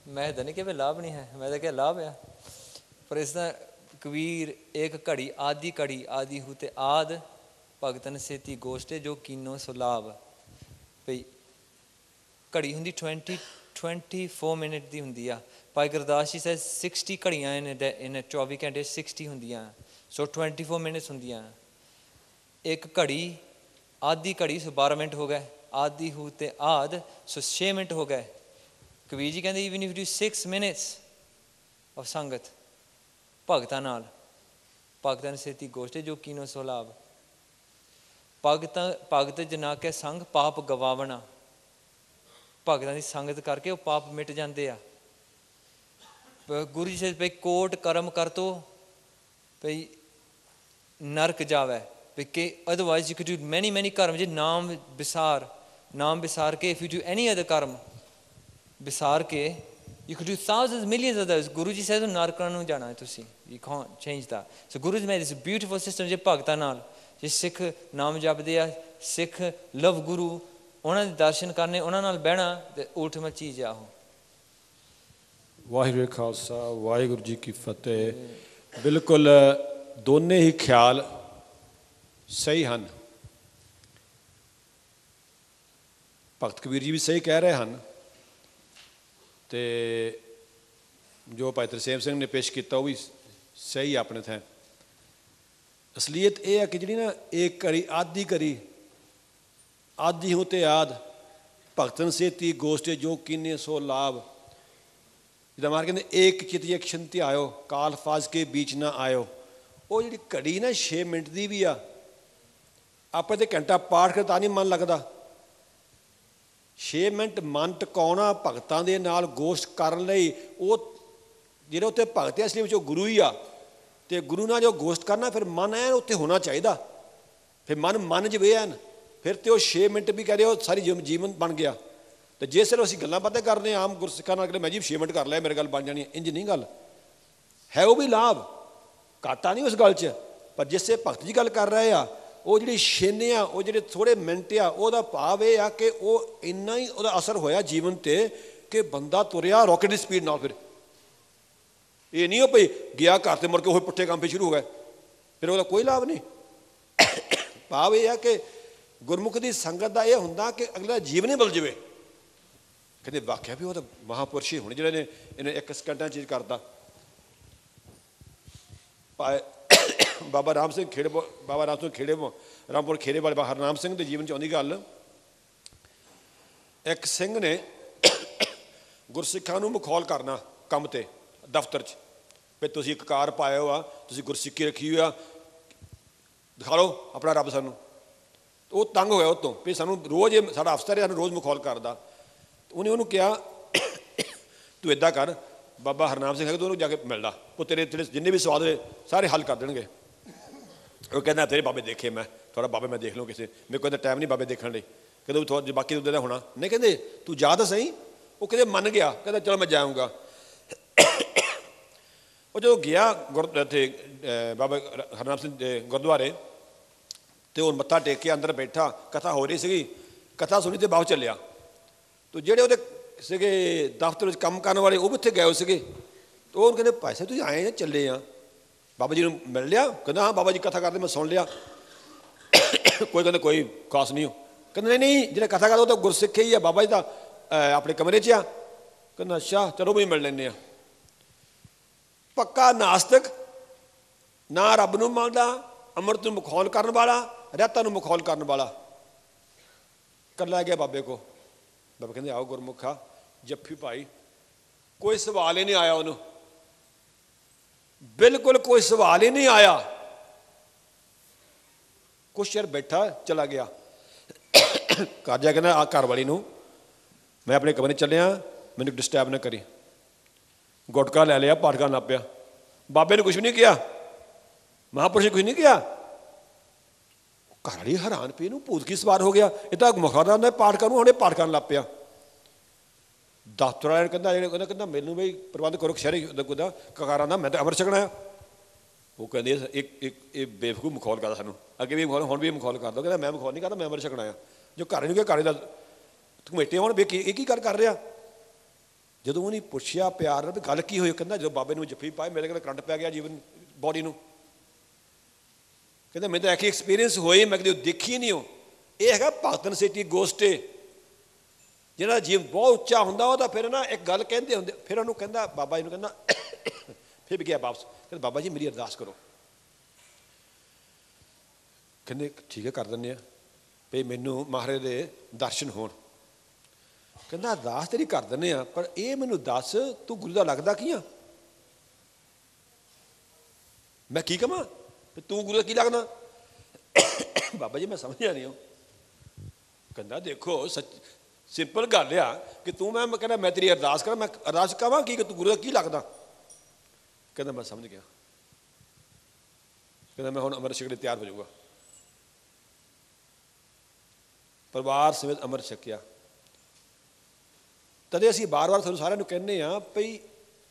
Speaker 1: ਮੈਂ ਤਾਂ ਨਹੀਂ ਕਿਹਾ ਲਾਭ ਨਹੀਂ ਹੈ, ਮੈਂ ਤਾਂ ਕਿਹਾ ਲਾਭ ਆ। ਪਰ ਇਸ ਤਰ੍ਹਾਂ ਕਬੀਰ ਇੱਕ ਘੜੀ ਆਦੀ ਹੂ ਤੇ ਆਦ ਭਗਤਨ ਸੇਤੀ ਗੋਸ਼ਟੇ ਜੋ ਕੀਨੋ ਸੋ ਲਾਭ। ਭਈ ਘੜੀ ਹੁੰਦੀ 24 ਮਿੰਟ ਦੀ ਹੁੰਦੀ ਆ। ਭਾਈ ਗੁਰਦਾਸ ਜੀ ਸੈਜ਼ 60 ਘੜੀਆਂ ਇਨ 24 ਘੰਟੇ 60 ਹੁੰਦੀਆਂ, ਸੋ 24 ਮਿੰਟਸ ਹੁੰਦੀਆਂ। ਇੱਕ ਘੜੀ ਆਦੀ ਘੜੀ ਸੋ 12 ਮਿੰਟ ਹੋ ਗਏ, ਆਦੀ ਹੂ ਤੇ ਆਦ ਸੋ 6 ਮਿੰਟ ਹੋ ਗਏ। ਕਬੀਰ ਜੀ ਕਹਿੰਦੇ even if you do 6 minutes of ਸੰਗਤ ਭਗਤਾਂ ਨਾਲ, ਭਗਤਾਂ ਨੂੰ ਸੇਤੀ ਗੋਸ਼ਟੇ ਜੋ ਕੀਨੋ ਸੋ ਲਾਭ। ਭਗਤ ਜਨਾ ਕੇ ਸੰਗ ਪਾਪ ਗਵਾਵਣਾ। ਭਗਤਾਂ ਦੀ ਸੰਗਤ ਕਰਕੇ ਉਹ ਪਾਪ ਮਿਟ ਜਾਂਦੇ ਆ। ਗੁਰੂ ਜੀ ਭਈ ਕੋਟ ਕਰਮ ਕਰ ਤੋ ਭਈ ਨਰਕ ਜਾਵੇ। ਕਿ ਅਦਰਵਾਈਜ਼ ਯੂ ਕੈਨ ਡੂ ਮੈਨੀ ਕਰਮ। ਜੇ ਨਾਮ ਵਿਸਾਰ ਕੇ, if you do any other ਕਰਮ ਵਿਸਾਰ ਕੇ, you could do thousands, millions of those. Guru ji says ਨਰਕਾਂ ਨੂੰ ਜਾਣਾ ਹੈ ਤੁਸੀਂ, you can't change that. So Guru ji made this beautiful system। ਜੇ ਭਗਤਾਂ ਨਾਲ, ਜੇ ਸਿੱਖ ਨਾਮ ਜਪਦੇ ਆ, ਸਿੱਖ ਲਵ ਗੁਰੂ, ਉਹਨਾਂ ਦੇ ਦਰਸ਼ਨ ਕਰਨੇ, ਉਹਨਾਂ ਨਾਲ ਬਹਿਣਾ, ਤੇ ultimate ਚੀਜ਼ ਆ ਉਹ।
Speaker 6: ਵਾਹਿਗੁਰੂ ਖਾਲਸਾ, ਵਾਹਿਗੁਰੂ ਜੀ ਕੀ ਫਤਿਹ। ਬਿਲਕੁਲ ਦੋਨੇ ਹੀ ਖਿਆਲ ਸਹੀ ਹਨ। ਭਗਤ ਕਬੀਰ ਜੀ ਵੀ ਸਹੀ ਕਹਿ ਰਹੇ ਹਨ, ਅਤੇ ਜੋ ਭਾਈ ਤਰਸੇਮ ਸਿੰਘ ਨੇ ਪੇਸ਼ ਕੀਤਾ ਉਹ ਵੀ ਸਹੀ ਆਪਣੇ ਥਾਂ। ਅਸਲੀਅਤ ਇਹ ਹੈ ਕਿ ਜਿਹੜੀ ਨਾ ਇੱਕ ਘੜੀ ਆਦੀ ਹੋ ਤੇ ਆਦ ਭਗਤਨ ਸੇਤੀ ਗੋਸ਼ਟੇ ਜੋ ਕੀਨੇ ਸੋ ਲਾਭ। ਜਿੱਦਾਂ ਮਾਰ ਕਹਿੰਦੇ ਏਕ ਚਿਤ ਅਕਸ਼ੰਤੀ ਆਇਓ, ਕਾਲ ਫਾਜ਼ ਕੇ ਬੀਚ ਨਾ ਆਇਓ। ਉਹ ਜਿਹੜੀ ਘੜੀ ਨਾ 6 ਮਿੰਟ ਦੀ ਵੀ ਆ, ਆਪਾਂ ਤੇ ਘੰਟਾ ਪਾਠ ਕਰ ਤਾਂ ਨਹੀਂ ਮਨ ਲੱਗਦਾ। 6 ਮਿੰਟ ਮਨ ਟਿਕਾਉਣਾ ਭਗਤਾਂ ਦੇ ਨਾਲ ਗੋਸ਼ਟ ਕਰਨ ਲਈ, ਉਹ ਜਿਹੜੇ ਉੱਥੇ ਭਗਤ ਆ ਅਸਲੀ ਵਿੱਚ ਉਹ ਗੁਰੂ ਹੀ ਆ, ਅਤੇ ਗੁਰੂ ਨਾਲ ਜੋ ਗੋਸ਼ਟ ਕਰਨਾ ਫਿਰ ਮਨ ਐਨ ਉੱਥੇ ਹੋਣਾ ਚਾਹੀਦਾ, ਫਿਰ ਮਨ ਜਵੇ ਐਨ, ਫਿਰ ਤੇ ਉਹ 6 ਮਿੰਟ ਵੀ ਕਹਿ ਰਹੇ ਉਹ ਸਾਰੀ ਜੀਵਨ ਬਣ ਗਿਆ। ਅਤੇ ਜੇ ਸਿਰਫ ਅਸੀਂ ਗੱਲਾਂ ਬਾਤਾਂ ਕਰਦੇ ਹਾਂ ਆਮ ਗੁਰਸਿੱਖਾਂ ਨਾਲ, ਮੈਂ ਜੀ 6 ਮਿੰਟ ਕਰ ਲਿਆ ਮੇਰੇ ਗੱਲ ਬਣ ਜਾਣੀ, ਇੰਝ ਨਹੀਂ ਗੱਲ ਹੈ। ਉਹ ਵੀ ਲਾਭ ਘਾਟਾ ਨਹੀਂ ਉਸ ਗੱਲ 'ਚ, ਪਰ ਜਿਸੇ ਭਗਤ ਜੀ ਗੱਲ ਕਰ ਰਹੇ ਆ, ਉਹ ਜਿਹੜੀ ਛਿਨ ਆ, ਉਹ ਜਿਹੜੇ ਥੋੜ੍ਹੇ ਮਿੰਟ ਆ, ਉਹਦਾ ਭਾਵ ਇਹ ਆ ਕਿ ਉਹ ਇੰਨਾ ਹੀ ਉਹਦਾ ਅਸਰ ਹੋਇਆ ਜੀਵਨ 'ਤੇ ਕਿ ਬੰਦਾ ਤੁਰਿਆ ਰੋਕਟ ਦੀ ਸਪੀਡ ਨਾਲ। ਫਿਰ ਇਹ ਨਹੀਂ ਉਹ ਭਈ ਗਿਆ ਘਰ 'ਤੇ ਮੁੜ ਕੇ ਉਹ ਪੁੱਠੇ ਕੰਮ ਫਿਰ ਸ਼ੁਰੂ ਹੋ ਗਏ, ਫਿਰ ਉਹਦਾ ਕੋਈ ਲਾਭ ਨਹੀਂ। ਭਾਵ ਇਹ ਆ ਕਿ ਗੁਰਮੁਖ ਦੀ ਸੰਗਤ ਦਾ ਇਹ ਹੁੰਦਾ ਕਿ ਅਗਲਾ ਜੀਵਨ ਹੀ ਬਦਲ ਜਾਵੇ। ਕਹਿੰਦੇ ਵਾਕਿਆ ਵੀ ਉਹ ਤਾਂ ਮਹਾਂਪੁਰਸ਼ ਹੀ ਹੋਣੇ ਜਿਹੜੇ ਨੇ ਇਹਨੇ 1 ਸਕਿੰਟਾਂ ਚੀਜ਼ ਕਰਦਾ। ਬਾਬਾ ਰਾਮ ਸਿੰਘ ਖੇੜੇ, ਬਾਬਾ ਰਾਮ ਸਿੰਘ ਖੇੜੇ, ਰਾਮਪੁਰ ਖੇੜੇ ਵਾਲੇ ਬਾਬਾ ਹਰਨਾਮ ਸਿੰਘ ਦੇ ਜੀਵਨ 'ਚ ਆਉਂਦੀ ਗੱਲ, ਇੱਕ ਸਿੰਘ ਨੇ ਗੁਰਸਿੱਖਾਂ ਨੂੰ ਮਖੌਲ ਕਰਨਾ ਕੰਮ 'ਤੇ ਦਫ਼ਤਰ 'ਚ, ਵੀ ਤੁਸੀਂ ਇੱਕ ਕਾਰ ਪਾਇਆ ਹੋ ਆ, ਤੁਸੀਂ ਗੁਰਸਿੱਖੀ ਰੱਖੀ ਹੋਈ ਆ, ਦਿਖਾ ਲਓ ਆਪਣਾ ਰੱਬ ਸਾਨੂੰ। ਉਹ ਤੰਗ ਹੋਇਆ ਉਹ ਤੋਂ ਵੀ ਸਾਨੂੰ ਰੋਜ਼ ਇਹ ਸਾਡਾ ਅਫਸਰ ਹੈ, ਸਾਨੂੰ ਰੋਜ਼ ਮਖੌਲ ਕਰਦਾ। ਉਹਨੇ ਉਹਨੂੰ ਕਿਹਾ ਤੂੰ ਇੱਦਾਂ ਕਰ, ਬਾਬਾ ਹਰਨਾਮ ਸਿੰਘ ਹੈਗਾ ਤੂੰ ਉਹਨੂੰ ਜਾ ਕੇ ਮਿਲਦਾ, ਉਹ ਤੇਰੇ ਜਿੰਨੇ ਵੀ ਸਵਾਲ ਹੋਏ ਸਾਰੇ ਹੱਲ ਕਰ ਦੇਣਗੇ। ਉਹ ਕਹਿੰਦਾ ਤੇਰੇ ਬਾਬੇ ਦੇਖੇ ਮੈਂ, ਥੋੜ੍ਹਾ ਬਾਬੇ ਮੈਂ ਦੇਖ ਲਊ ਕਿਸੇ, ਮੇਰੇ ਕੋਲ ਤਾਂ ਟਾਈਮ ਨਹੀਂ ਬਾਬੇ ਦੇਖਣ ਲਈ। ਕਹਿੰਦਾ ਬਾਕੀ ਉਹਦੇ ਦਾ ਹੋਣਾ ਨਹੀਂ, ਕਹਿੰਦੇ ਤੂੰ ਜਾ ਤਾਂ ਸਹੀ। ਉਹ ਕਹਿੰਦੇ ਮੰਨ ਗਿਆ, ਕਹਿੰਦਾ ਚਲੋ ਮੈਂ ਜਾਊਂਗਾ। ਉਹ ਜਦੋਂ ਗਿਆ ਇੱਥੇ ਬਾਬਾ ਹਰਨਾਮ ਸਿੰਘ ਦੇ ਗੁਰਦੁਆਰੇ, ਅਤੇ ਉਹ ਮੱਥਾ ਟੇਕ ਕੇ ਅੰਦਰ ਬੈਠਾ, ਕਥਾ ਹੋ ਰਹੀ ਸੀਗੀ, ਕਥਾ ਸੁਣੀ ਅਤੇ ਬਾਹਰ ਚੱਲਿਆ। ਅਤੇ ਜਿਹੜੇ ਉਹਦੇ ਸੀਗੇ ਦਫ਼ਤਰ ਵਿੱਚ ਕੰਮ ਕਰਨ ਵਾਲੇ, ਉਹ ਵੀ ਉੱਥੇ ਗਏ ਹੋਏ ਸੀਗੇ। ਉਹ ਉਹਨੂੰ ਕਹਿੰਦੇ ਭਾਈ ਸਾਹਿਬ ਤੁਸੀਂ ਆਏ ਜਾਂ ਚੱਲੇ ਆ, ਬਾਬਾ ਜੀ ਨੂੰ ਮਿਲ ਲਿਆ? ਕਹਿੰਦਾ ਹਾਂ ਬਾਬਾ ਜੀ ਕਥਾ ਕਰਦੇ ਮੈਂ ਸੁਣ ਲਿਆ। ਕੋਈ ਕਹਿੰਦੇ ਕੋਈ ਖਾਸ ਨਹੀਂ ਹੋ, ਕਹਿੰਦੇ ਨਹੀਂ ਜਿਹੜਾ ਕਥਾ ਕਰਦਾ ਉਹ ਤਾਂ ਗੁਰਸਿੱਖ ਹੀ ਆ, ਬਾਬਾ ਜੀ ਤਾਂ ਆਪਣੇ ਕਮਰੇ 'ਚ ਆ। ਕਹਿੰਦਾ ਅੱਛਾ ਚਲੋ ਵੀ ਮਿਲ ਲੈਂਦੇ ਹਾਂ। ਪੱਕਾ ਨਾਸਤਿਕ, ਨਾ ਰੱਬ ਨੂੰ ਮੰਨਦਾ, ਅੰਮ੍ਰਿਤ ਨੂੰ ਮਖੌਲ ਕਰਨ ਵਾਲਾ, ਰਹਿਤਾਂ ਨੂੰ ਮਖੌਲ ਕਰਨ ਵਾਲਾ, ਇਕੱਲਾ ਗਿਆ ਬਾਬੇ ਕੋ। ਬਾਬਾ ਕਹਿੰਦੇ ਆਓ ਗੁਰਮੁਖਾ, ਜੱਫੀ ਭਾਈ। ਕੋਈ ਸਵਾਲ ਹੀ ਨਹੀਂ ਆਇਆ ਉਹਨੂੰ, ਬਿਲਕੁਲ ਕੋਈ ਸਵਾਲ ਹੀ ਨਹੀਂ ਆਇਆ। ਕੁਛ ਚਿਰ ਬੈਠਾ ਚਲਾ ਗਿਆ। ਘਰ ਜਾ ਕਹਿੰਦਾ ਆ ਘਰ ਵਾਲੀ ਨੂੰ ਮੈਂ ਆਪਣੇ ਕਮਰੇ ਚੱਲਿਆ, ਮੈਨੂੰ ਡਿਸਟਰਬ ਨਾ ਕਰੀ। ਗੁਟਕਾ ਲੈ ਲਿਆ, ਪਾਠ ਕਰਨ ਲੱਗ ਪਿਆ। ਬਾਬੇ ਨੇ ਕੁਛ ਵੀ ਨਹੀਂ ਕਿਹਾ, ਮਹਾਂਪੁਰਸ਼ ਨੇ ਕੁਛ ਨਹੀਂ ਕਿਹਾ। ਘਰ ਵਾਲੀ ਹੈਰਾਨ ਪਈ, ਇਹਨੂੰ ਭੂਤ ਕੀ ਸਵਾਰ ਹੋ ਗਿਆ, ਇਹ ਤਾਂ ਮੁਖਾਰਾ ਦਾ ਪਾਠ ਕਰੂ, ਹੁਣੇ ਪਾਠ ਕਰਨ ਲੱਗ ਪਿਆ। ਦਫ਼ਤਰ ਵਾਲੇ ਕਹਿੰਦਾ ਕਹਿੰਦਾ ਮੈਨੂੰ ਬਈ ਪ੍ਰਬੰਧ ਕਰੋ ਸ਼ਹਿਰੀ ਦਾ ਕਕਾਰਾਂ ਦਾ, ਮੈਂ ਤਾਂ ਅੰਮ੍ਰਿਤ ਛਕਣਾ ਆ। ਉਹ ਕਹਿੰਦੇ ਇਹ ਬੇਵਕੂਫ ਮਖੌਲ ਕਰਦਾ ਸਾਨੂੰ, ਅੱਗੇ ਵੀ ਮਖੌਲ ਹੁਣ ਵੀ ਮਖੌਲ ਕਰਦਾ। ਕਹਿੰਦਾ ਮੈਂ ਮਖੌਲ ਨਹੀਂ ਕਰਦਾ, ਮੈਂ ਅੰਮ੍ਰਿਤ ਛਕਣਾ ਆ। ਜੋ ਘਰ ਨੂੰ ਕਿਹਾ ਘਰ ਦਾ ਕਮੇਟੇ ਹੁਣ ਵੇਖੀ ਇਹ ਕੀ ਕਰ ਰਿਹਾ। ਜਦੋਂ ਉਹਨੇ ਪੁੱਛਿਆ ਪਿਆਰ ਨਾਲ ਵੀ ਗੱਲ ਕੀ ਹੋਈ, ਕਹਿੰਦਾ ਜਦੋਂ ਬਾਬੇ ਨੂੰ ਜੱਫੀ ਪਾਏ ਮੇਰੇ ਕੋਲ ਕਰੰਟ ਪੈ ਗਿਆ ਜੀਵਨ ਬੋਡੀ ਨੂੰ। ਕਹਿੰਦਾ ਮੈਨੂੰ ਤਾਂ ਐਸੀ ਐਕਸਪੀਰੀਅੰਸ ਹੋਈ, ਮੈਂ ਕਦੇ ਦੇਖੀ ਨਹੀਂ। ਇਹ ਹੈਗਾ ਭਗਤਨ ਸੇਠੀ ਗੋਸ਼ਟੇ, ਜਿਹਦਾ ਜੀਵਨ ਬਹੁਤ ਉੱਚਾ ਹੁੰਦਾ। ਉਹ ਤਾਂ ਫਿਰ ਨਾ ਇੱਕ ਗੱਲ ਕਹਿੰਦੇ ਹੁੰਦੇ, ਫਿਰ ਉਹਨੂੰ ਕਹਿੰਦਾ ਬਾਬਾ ਜੀ ਨੂੰ, ਕਹਿੰਦਾ ਫਿਰ ਵੀ ਗਿਆ ਵਾਪਸ, ਕਹਿੰਦਾ ਬਾਬਾ ਜੀ ਮੇਰੀ ਅਰਦਾਸ ਕਰੋ। ਕਹਿੰਦੇ ਠੀਕ ਹੈ ਕਰ ਦਿੰਦੇ ਆ, ਵੀ ਮੈਨੂੰ ਮਹਾਰਾਜ ਦੇ ਦਰਸ਼ਨ ਹੋਣ। ਕਹਿੰਦਾ ਅਰਦਾਸ ਤੇਰੀ ਕਰ ਦਿੰਦੇ ਆ, ਪਰ ਇਹ ਮੈਨੂੰ ਦੱਸ ਤੂੰ ਗੁਰੂ ਦਾ ਲੱਗਦਾ ਕੀ ਆ? ਮੈਂ ਕੀ ਕਵਾਂ ਤੂੰ ਗੁਰੂ ਦਾ ਕੀ ਲੱਗਦਾ? ਬਾਬਾ ਜੀ ਮੈਂ ਸਮਝਿਆ ਨਹੀਂ। ਉਹ ਕਹਿੰਦਾ ਦੇਖੋ ਸਿੰਪਲ ਗੱਲ ਆ ਕਿ ਤੂੰ ਮੈਂ ਕਹਿੰਦਾ ਮੈਂ ਤੇਰੀ ਅਰਦਾਸ ਕਰਾਂ, ਮੈਂ ਅਰਦਾਸ ਕਵਾਂ ਕੀ ਕਿ ਤੂੰ ਗੁਰੂ ਦਾ ਕੀ ਲੱਗਦਾ? ਕਹਿੰਦਾ ਮੈਂ ਸਮਝ ਗਿਆ। ਕਹਿੰਦਾ ਮੈਂ ਹੁਣ ਅੰਮ੍ਰਿਤ ਛਕਣ ਲਈ ਤਿਆਰ ਹੋ ਜਾਊਗਾ। ਪਰਿਵਾਰ ਸਮੇਤ ਅੰਮ੍ਰਿਤ ਛਕਿਆ। ਤਦੇ ਅਸੀਂ ਵਾਰ-ਵਾਰ ਤੁਹਾਨੂੰ ਸਾਰਿਆਂ ਨੂੰ ਕਹਿੰਦੇ ਹਾਂ ਭਈ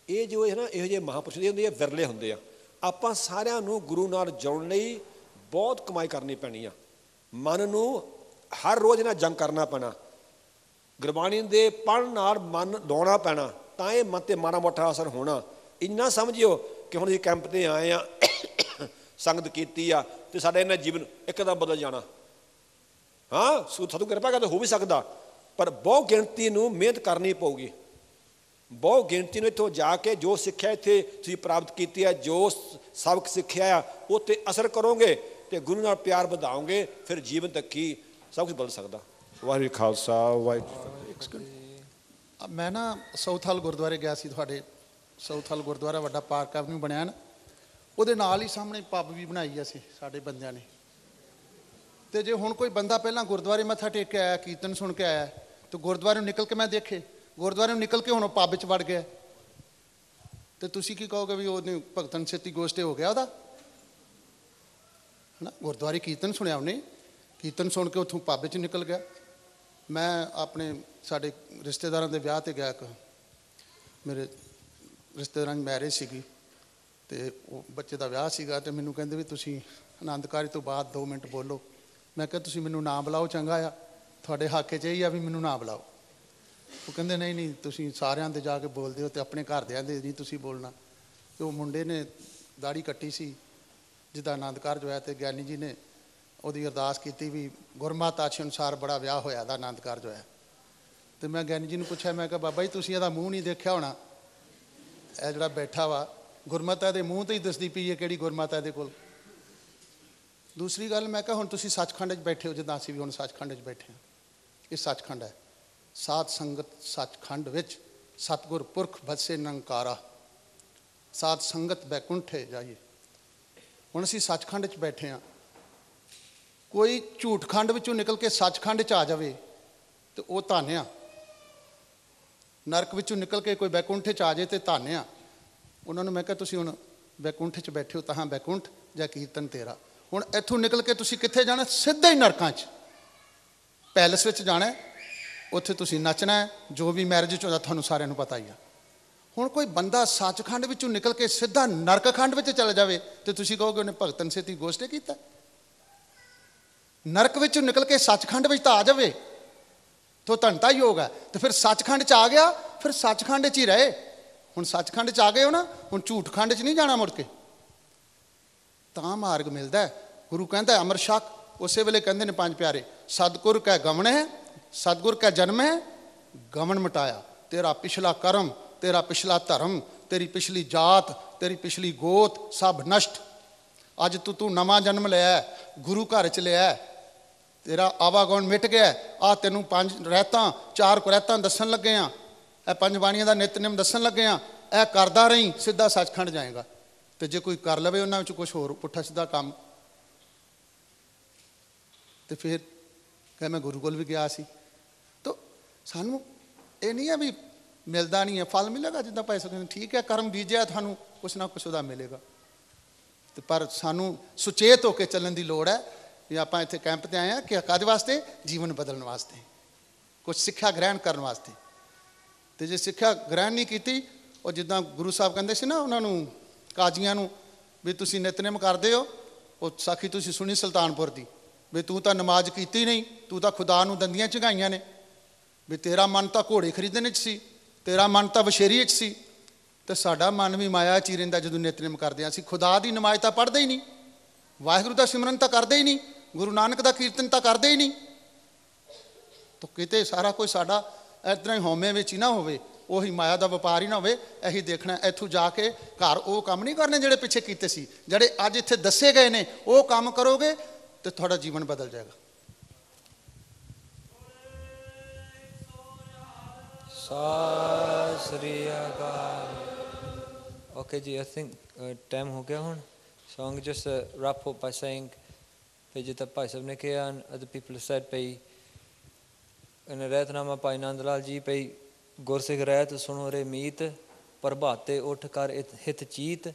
Speaker 6: ਇਹ ਜੋ ਹੈ ਨਾ ਇਹੋ ਜਿਹੇ ਮਹਾਂਪੁਰਸ਼ ਦੇ ਹੁੰਦੇ ਆ, ਵਿਰਲੇ ਹੁੰਦੇ ਆ। ਆਪਾਂ ਸਾਰਿਆਂ ਨੂੰ ਗੁਰੂ ਨਾਲ ਜੁੜਨ ਲਈ ਬਹੁਤ ਕਮਾਈ ਕਰਨੀ ਪੈਣੀ ਆ। ਮਨ ਨੂੰ ਹਰ ਰੋਜ਼ ਨਾਲ ਜੰਗ ਕਰਨਾ ਪੈਣਾ, ਗੁਰਬਾਣੀ ਦੇ ਪੜ੍ਹਨ ਨਾਲ ਮਨ ਲਾਉਣਾ ਪੈਣਾ, ਤਾਂ ਇਹ ਮਨ 'ਤੇ ਮਾੜਾ ਮੋਟਾ ਅਸਰ ਹੋਣਾ। ਇੰਨਾ ਸਮਝਿਓ ਕਿ ਹੁਣ ਅਸੀਂ ਕੈਂਪ 'ਤੇ ਆਏ ਹਾਂ, ਸੰਗਤ ਕੀਤੀ ਆ ਅਤੇ ਸਾਡਾ ਇਹਨਾਂ ਜੀਵਨ ਇੱਕਦਮ ਬਦਲ ਜਾਣਾ। ਹਾਂ ਸਾਧੂ ਕਿਰਪਾ ਕਰਦੇ ਹੋ ਵੀ ਸਕਦਾ, ਪਰ ਬਹੁ ਗਿਣਤੀ ਨੂੰ ਮਿਹਨਤ ਕਰਨੀ ਪਊਗੀ। ਬਹੁ ਗਿਣਤੀ ਨੂੰ ਇੱਥੋਂ ਜਾ ਕੇ ਜੋ ਸਿੱਖਿਆ ਇੱਥੇ ਤੁਸੀਂ ਪ੍ਰਾਪਤ ਕੀਤੀ ਹੈ, ਜੋ ਸਬਕ ਸਿੱਖਿਆ ਆ, ਉਹ 'ਤੇ ਅਸਰ ਕਰੋਗੇ ਅਤੇ ਗੁਰੂ ਨਾਲ ਪਿਆਰ ਵਧਾਓਗੇ, ਫਿਰ ਜੀਵਨ ਤੱਕ ਹੀ ਸਭ ਕੁਝ ਬਦਲ ਸਕਦਾ। ਵਾਹਿਗੁਰੂ ਖਾਲਸਾ ਵਾਹਿਗੁਰੂ।
Speaker 7: ਮੈਂ ਨਾ ਸਾਊਥ ਹਾਲ ਗੁਰਦੁਆਰੇ ਗਿਆ ਸੀ, ਤੁਹਾਡੇ ਸਾਊਥ ਹਾਲ ਗੁਰਦੁਆਰਾ ਵੱਡਾ ਪਾਰਕ ਐਵਨਿਊ ਬਣਿਆ ਨਾ, ਉਹਦੇ ਨਾਲ ਹੀ ਸਾਹਮਣੇ ਪੱਬ ਵੀ ਬਣਾਈ ਅਸੀਂ ਸਾਡੇ ਬੰਦਿਆਂ ਨੇ। ਤੇ ਜੇ ਹੁਣ ਕੋਈ ਬੰਦਾ ਪਹਿਲਾਂ ਗੁਰਦੁਆਰੇ ਮੱਥਾ ਟੇਕ ਕੇ ਆਇਆ, ਕੀਰਤਨ ਸੁਣ ਕੇ ਆਇਆ, ਤੇ ਗੁਰਦੁਆਰੇ ਨੂੰ ਨਿਕਲ ਕੇ ਮੈਂ ਦੇਖੇ, ਗੁਰਦੁਆਰੇ ਨੂੰ ਨਿਕਲ ਕੇ ਹੁਣ ਉਹ ਪੱਬ 'ਚ ਵੜ ਗਿਆ, ਤੇ ਤੁਸੀਂ ਕੀ ਕਹੋਗੇ ਵੀ ਉਹਨੇ ਭਗਤਨ ਛੇਤੀ ਗੋਸ਼ਟੇ ਹੋ ਗਿਆ ਉਹਦਾ, ਹੈ ਨਾ। ਗੁਰਦੁਆਰੇ ਕੀਰਤਨ ਸੁਣਿਆ ਉਹਨੇ, ਕੀਰਤਨ ਸੁਣ ਕੇ ਉੱਥੋਂ ਪੱਬ 'ਚ ਨਿਕਲ ਗਿਆ। ਮੈਂ ਆਪਣੇ ਸਾਡੇ ਰਿਸ਼ਤੇਦਾਰਾਂ ਦੇ ਵਿਆਹ 'ਤੇ ਗਿਆ, ਇੱਕ ਮੇਰੇ ਰਿਸ਼ਤੇਦਾਰਾਂ ਦੀ ਮੈਰਿਜ ਸੀਗੀ, ਅਤੇ ਉਹ ਬੱਚੇ ਦਾ ਵਿਆਹ ਸੀਗਾ, ਅਤੇ ਮੈਨੂੰ ਕਹਿੰਦੇ ਵੀ ਤੁਸੀਂ ਆਨੰਦਕਾਰੀ ਤੋਂ ਬਾਅਦ 2 ਮਿੰਟ ਬੋਲੋ। ਮੈਂ ਕਿਹਾ ਤੁਸੀਂ ਮੈਨੂੰ ਨਾ ਬੁਲਾਓ, ਚੰਗਾ ਆ, ਤੁਹਾਡੇ ਹੱਕ 'ਚ ਇਹ ਆ ਵੀ ਮੈਨੂੰ ਨਾ ਬੁਲਾਓ। ਉਹ ਕਹਿੰਦੇ ਨਹੀਂ ਨਹੀਂ, ਤੁਸੀਂ ਸਾਰਿਆਂ ਦੇ ਜਾ ਕੇ ਬੋਲਦੇ ਹੋ ਅਤੇ ਆਪਣੇ ਘਰਦਿਆਂ ਦੇ ਨਹੀਂ ਤੁਸੀਂ ਬੋਲਣਾ। ਅਤੇ ਉਹ ਮੁੰਡੇ ਨੇ ਦਾੜੀ ਕੱਟੀ ਸੀ ਜਿੱਦਾਂ ਆਨੰਦ ਕਾਰਜ ਹੋਇਆ, ਅਤੇ ਗਿਆਨੀ ਜੀ ਨੇ ਉਹਦੀ ਅਰਦਾਸ ਕੀਤੀ ਵੀ ਗੁਰਮਤਿ ਆਸ਼ੇ ਅਨੁਸਾਰ ਬੜਾ ਵਿਆਹ ਹੋਇਆ ਦਾ ਆਨੰਦ ਕਾਰਜ ਹੋਇਆ। ਅਤੇ ਮੈਂ ਗਿਆਨੀ ਜੀ ਨੂੰ ਪੁੱਛਿਆ, ਮੈਂ ਕਿਹਾ ਬਾਬਾ ਜੀ ਤੁਸੀਂ ਇਹਦਾ ਮੂੰਹ ਨਹੀਂ ਦੇਖਿਆ ਹੋਣਾ, ਇਹ ਜਿਹੜਾ ਬੈਠਾ ਵਾ ਗੁਰਮਤਿ ਇਹਦੇ ਮੂੰਹ 'ਤੇ ਹੀ ਦੱਸਦੀ ਪਈ ਹੈ ਕਿਹੜੀ ਗੁਰਮਤਿ ਇਹਦੇ ਕੋਲ। ਦੂਸਰੀ ਗੱਲ, ਮੈਂ ਕਿਹਾ ਹੁਣ ਤੁਸੀਂ ਸੱਚਖੰਡ 'ਚ ਬੈਠੇ ਹੋ, ਜਿੱਦਾਂ ਅਸੀਂ ਵੀ ਹੁਣ ਸੱਚਖੰਡ 'ਚ ਬੈਠੇ ਹਾਂ, ਇਹ ਸੱਚਖੰਡ ਹੈ। ਸਾਧ ਸੰਗਤ ਸੱਚਖੰਡ ਵਿੱਚ ਸਤਿਗੁਰ ਪੁਰਖ ਵਸੇ ਨਿਰੰਕਾਰਾ, ਸਾਧ ਸੰਗਤ ਬੈਕੁੰਠੇ ਜਾਈਏ। ਹੁਣ ਅਸੀਂ ਸੱਚਖੰਡ 'ਚ ਬੈਠੇ ਹਾਂ, ਕੋਈ ਝੂਠ ਖੰਡ ਵਿੱਚੋਂ ਨਿਕਲ ਕੇ ਸੱਚਖੰਡ 'ਚ ਆ ਜਾਵੇ ਤੇ ਉਹ ਧੰਨ ਆ। ਨਰਕ ਵਿੱਚੋਂ ਨਿਕਲ ਕੇ ਕੋਈ ਬੈਕੁੰਠੇ 'ਚ ਆ ਜਾਏ ਤੇ ਧੰਨ ਆ। ਉਹਨਾਂ ਨੂੰ ਮੈਂ ਕਿਹਾ ਤੁਸੀਂ ਹੁਣ ਬੈਕੁੰਠ 'ਚ ਬੈਠੇ ਹੋ, ਤਾਂ ਬੈਕੁੰਠ ਜਾਂ ਕੀਰਤਨ ਤੇਰਾ। ਹੁਣ ਇੱਥੋਂ ਨਿਕਲ ਕੇ ਤੁਸੀਂ ਕਿੱਥੇ ਜਾਣਾ? ਸਿੱਧਾ ਹੀ ਨਰਕਾਂ 'ਚ, ਪੈਲਸ ਵਿੱਚ ਜਾਣਾ, ਉੱਥੇ ਤੁਸੀਂ ਨੱਚਣਾ ਹੈ, ਜੋ ਵੀ ਮੈਰਿਜ 'ਚ ਹੁੰਦਾ ਤੁਹਾਨੂੰ ਸਾਰਿਆਂ ਨੂੰ ਪਤਾ ਹੀ ਆ। ਹੁਣ ਕੋਈ ਬੰਦਾ ਸੱਚਖੰਡ ਵਿੱਚੋਂ ਨਿਕਲ ਕੇ ਸਿੱਧਾ ਨਰਕ ਖੰਡ ਵਿੱਚ ਚਲੇ ਜਾਵੇ ਤੇ ਤੁਸੀਂ ਕਹੋਗੇ ਉਹਨੇ ਭਗਤਨ ਸੇਤੀ ਗੋਸ਼ਟੇ ਕੀਤਾ। ਨਰਕ ਵਿੱਚੋਂ ਨਿਕਲ ਕੇ ਸੱਚਖੰਡ ਵਿੱਚ ਤਾਂ ਆ ਜਾਵੇ ਤੋ ਧੰਨਤਾ ਹੀ ਹੋਗਾ। ਤੇ ਫਿਰ ਸੱਚਖੰਡ 'ਚ ਆ ਗਿਆ, ਫਿਰ ਸੱਚਖੰਡ 'ਚ ਹੀ ਰਹੇ। ਹੁਣ ਸੱਚਖੰਡ 'ਚ ਆ ਗਏ ਹੋ ਨਾ, ਹੁਣ ਝੂਠ ਖੰਡ 'ਚ ਨਹੀਂ ਜਾਣਾ ਮੁੜ ਕੇ, ਤਾਂ ਮਾਰਗ ਮਿਲਦਾ। ਗੁਰੂ ਕਹਿੰਦਾ ਅਮਰ ਛਕ। ਉਸੇ ਵੇਲੇ ਕਹਿੰਦੇ ਨੇ ਪੰਜ ਪਿਆਰੇ, ਸਤਿਗੁਰ ਕੈ ਗਮਨ ਹੈ, ਸਤਿਗੁਰ ਕੈ ਜਨਮ ਹੈ, ਗਮਨ ਮਿਟਾਇਆ। ਤੇਰਾ ਪਿਛਲਾ ਕਰਮ, ਤੇਰਾ ਪਿਛਲਾ ਧਰਮ, ਤੇਰੀ ਪਿਛਲੀ ਜਾਤ, ਤੇਰੀ ਪਿਛਲੀ ਗੋਤ ਸਭ ਨਸ਼ਟ। ਅੱਜ ਤੂੰ ਨਵਾਂ ਜਨਮ ਲਿਆ, ਗੁਰੂ ਘਰ 'ਚ ਲਿਆ, ਤੇਰਾ ਆਵਾਗੁਣ ਮਿਟ ਗਿਆ। ਆ ਤੈਨੂੰ 5 ਰਹਿਤਾਂ 4 ਕੁਰੈਤਾਂ ਦੱਸਣ ਲੱਗੇ ਆ, ਇਹ 5 ਬਾਣੀਆਂ ਦਾ ਨਿਤਨੇਮ ਦੱਸਣ ਲੱਗੇ ਆ, ਇਹ ਕਰਦਾ ਰਹੀ, ਸਿੱਧਾ ਸੱਚਖੰਡ ਜਾਏਗਾ। ਤੇ ਜੇ ਕੋਈ ਕਰ ਲਵੇ ਉਹਨਾਂ ਵਿੱਚ ਕੁਛ ਹੋਰ ਪੁੱਠਾ ਸਿੱਧਾ ਕੰਮ, ਤੇ ਫਿਰ ਕਹੇ ਮੈਂ ਗੁਰੂ ਕੋਲ ਵੀ ਗਿਆ ਸੀ। ਤਾਂ ਸਾਨੂੰ ਇਹ ਨਹੀਂ ਹੈ ਵੀ ਮਿਲਦਾ ਨਹੀਂ ਹੈ, ਫਲ ਮਿਲੇਗਾ ਜਿੱਦਾਂ ਪੈਸੇ ਕਹਿੰਦੇ, ਠੀਕ ਹੈ ਕਰਮ ਬੀਜਿਆ ਤੁਹਾਨੂੰ ਕੁਛ ਨਾ ਕੁਛ ਉਹਦਾ ਮਿਲੇਗਾ। ਤੇ ਪਰ ਸਾਨੂੰ ਸੁਚੇਤ ਹੋ ਕੇ ਚੱਲਣ ਦੀ ਲੋੜ ਹੈ ਵੀ ਆਪਾਂ ਇੱਥੇ ਕੈਂਪ 'ਤੇ ਆਏ ਹਾਂ ਕਿ ਕਾਹਦੇ ਵਾਸਤੇ? ਜੀਵਨ ਬਦਲਣ ਵਾਸਤੇ, ਕੁਛ ਸਿੱਖਿਆ ਗ੍ਰਹਿਣ ਕਰਨ ਵਾਸਤੇ। ਤੇ ਜੇ ਸਿੱਖਿਆ ਗ੍ਰਹਿਣ ਨਹੀਂ ਕੀਤੀ, ਉਹ ਜਿੱਦਾਂ ਗੁਰੂ ਸਾਹਿਬ ਕਹਿੰਦੇ ਸੀ ਨਾ ਉਹਨਾਂ ਨੂੰ, ਕਾਜ਼ੀਆਂ ਨੂੰ, ਵੀ ਤੁਸੀਂ ਨਿਤਨੇਮ ਕਰਦੇ ਹੋ, ਉਹ ਸਾਖੀ ਤੁਸੀਂ ਸੁਣੀ ਸੁਲਤਾਨਪੁਰ ਦੀ, ਵੀ ਤੂੰ ਤਾਂ ਨਮਾਜ਼ ਕੀਤੀ ਨਹੀਂ, ਤੂੰ ਤਾਂ ਖੁਦਾ ਨੂੰ ਦੰਦੀਆਂ ਝਗਾਈਆਂ ਨੇ, ਵੀ ਤੇਰਾ ਮਨ ਤਾਂ ਘੋੜੇ ਖਰੀਦਣ 'ਚ ਸੀ, ਤੇਰਾ ਮਨ ਤਾਂ ਵਸ਼ੇਰੀ 'ਚ ਸੀ। ਤੇ ਸਾਡਾ ਮਨ ਵੀ ਮਾਇਆ 'ਚ ਹੀ ਰਹਿੰਦਾ। ਜਦੋਂ ਨਿਤਨੇਮ ਕਰਦੇ ਹਾਂ ਅਸੀਂ ਖੁਦਾ ਦੀ ਨਮਾਜ਼ ਤਾਂ ਪੜ੍ਹਦੇ ਹੀ ਨਹੀਂ, ਵਾਹਿਗੁਰੂ ਦਾ ਸਿਮਰਨ ਤਾਂ ਕਰਦੇ ਹੀ ਨਹੀਂ, ਗੁਰੂ ਨਾਨਕ ਦਾ ਕੀਰਤਨ ਤਾਂ ਕਰਦੇ ਹੀ ਨਹੀਂ। ਤਾਂ ਕਿਤੇ ਸਾਰਾ ਕੁਝ ਸਾਡਾ ਇਸ ਤਰ੍ਹਾਂ ਹੀ ਹਉਮੈ ਵਿੱਚ ਹੀ ਨਾ ਹੋਵੇ, ਉਹੀ ਮਾਇਆ ਦਾ ਵਪਾਰ ਹੀ ਨਾ ਹੋਵੇ। ਇਹੀ ਦੇਖਣਾ, ਇੱਥੋਂ ਜਾ ਕੇ ਘਰ ਉਹ ਕੰਮ ਨਹੀਂ ਕਰਨੇ ਜਿਹੜੇ ਪਿੱਛੇ ਕੀਤੇ ਸੀ, ਜਿਹੜੇ ਅੱਜ ਇੱਥੇ ਦੱਸੇ ਗਏ ਨੇ, ਉਹ ਕੰਮ ਕਰੋਗੇ ਤੇ ਤੁਹਾਡਾ ਜੀਵਨ ਬਦਲ ਜਾਏਗਾ।
Speaker 1: ਸਤਿ ਸ੍ਰੀ ਅਕਾਲ। Okay ji, I think time ਹੋ ਗਿਆ ਹੁਣ। So I'm just wrap up by saying ਕਿ ਜਿੱਦਾਂ ਭਾਈ ਸਾਹਿਬ ਨੇ ਕਿਹਾ and other people have said ਪਈ ਇਹਨੇ ਰਹਿਤਨਾਮਾ ਭਾਈ ਨੰਦ ਲਾਲ ਜੀ ਪਈ, ਗੁਰਸਿੱਖ ਰਹਿਤ ਸੁਣੋ ਰੇ ਮੀਤ, ਪ੍ਰਭਾਤੇ ਉੱਠ ਕਰ ਹਿਤ ਚੀਤ,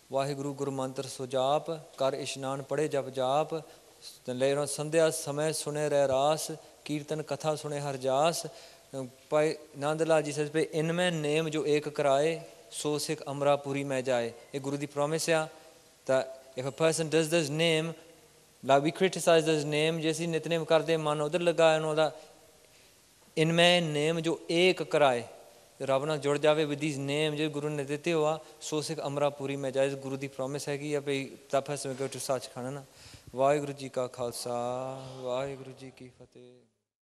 Speaker 1: ਵਾਹਿਗੁਰੂ ਗੁਰੂ ਮੰਤਰ ਸੁਜਾਪ, ਕਰ ਇਸ਼ਨਾਨ ਪੜ੍ਹੇ ਜਪ ਜਾਪ, ਲੈ ਸੰਧਿਆ ਸਮੇਂ ਸੁਣੇ ਰਹਿ ਰਾਸ, ਕੀਰਤਨ ਕਥਾ ਸੁਣੇ ਹਰ ਜਾਸ। ਭਾਈ ਨੰਦ ਲਾਲ ਜੀ says ਇਨਮੈ ਨੇਮ ਜੋ ਏਕ ਕਰਾਏ, ਸੋ ਸਿੱਖ ਅਮਰਾਪੁਰੀ ਮੈਂ ਜਾਏ। ਇਹ ਗੁਰੂ ਦੀ ਪ੍ਰੋਮਿਸ ਆ। ਤਾਂ if a person does this name, like we criticize this name, ਜੇ ਅਸੀਂ ਨਿਤਨੇਮ ਕਰਦੇ ਮਨ ਉਧਰ ਲਗਾਇਆ ਉਹਦਾ, ਇਨਮੈ ਨੇਮ ਜੋ ਏਕ ਕਰਾਏ, ਰੱਬ ਨਾਲ ਜੁੜ ਜਾਵੇ with these names ਜਿਹੜੇ ਗੁਰੂ ਨੇ ਦਿੱਤੇ ਹੋਆ, ਸੋ ਸਿੱਖ ਅਮਰਾਪੁਰੀ ਮੈਂ ਜਾਏ। ਗੁਰੂ ਦੀ ਪ੍ਰੋਮਿਸ ਹੈਗੀ ਆ ਬਈ that person will go to Sachkhand ਨਾ। ਵਾਹਿਗੁਰੂ ਜੀ ਕਾ ਖਾਲਸਾ, ਵਾਹਿਗੁਰੂ ਜੀ ਕੀ ਫਤਿਹ।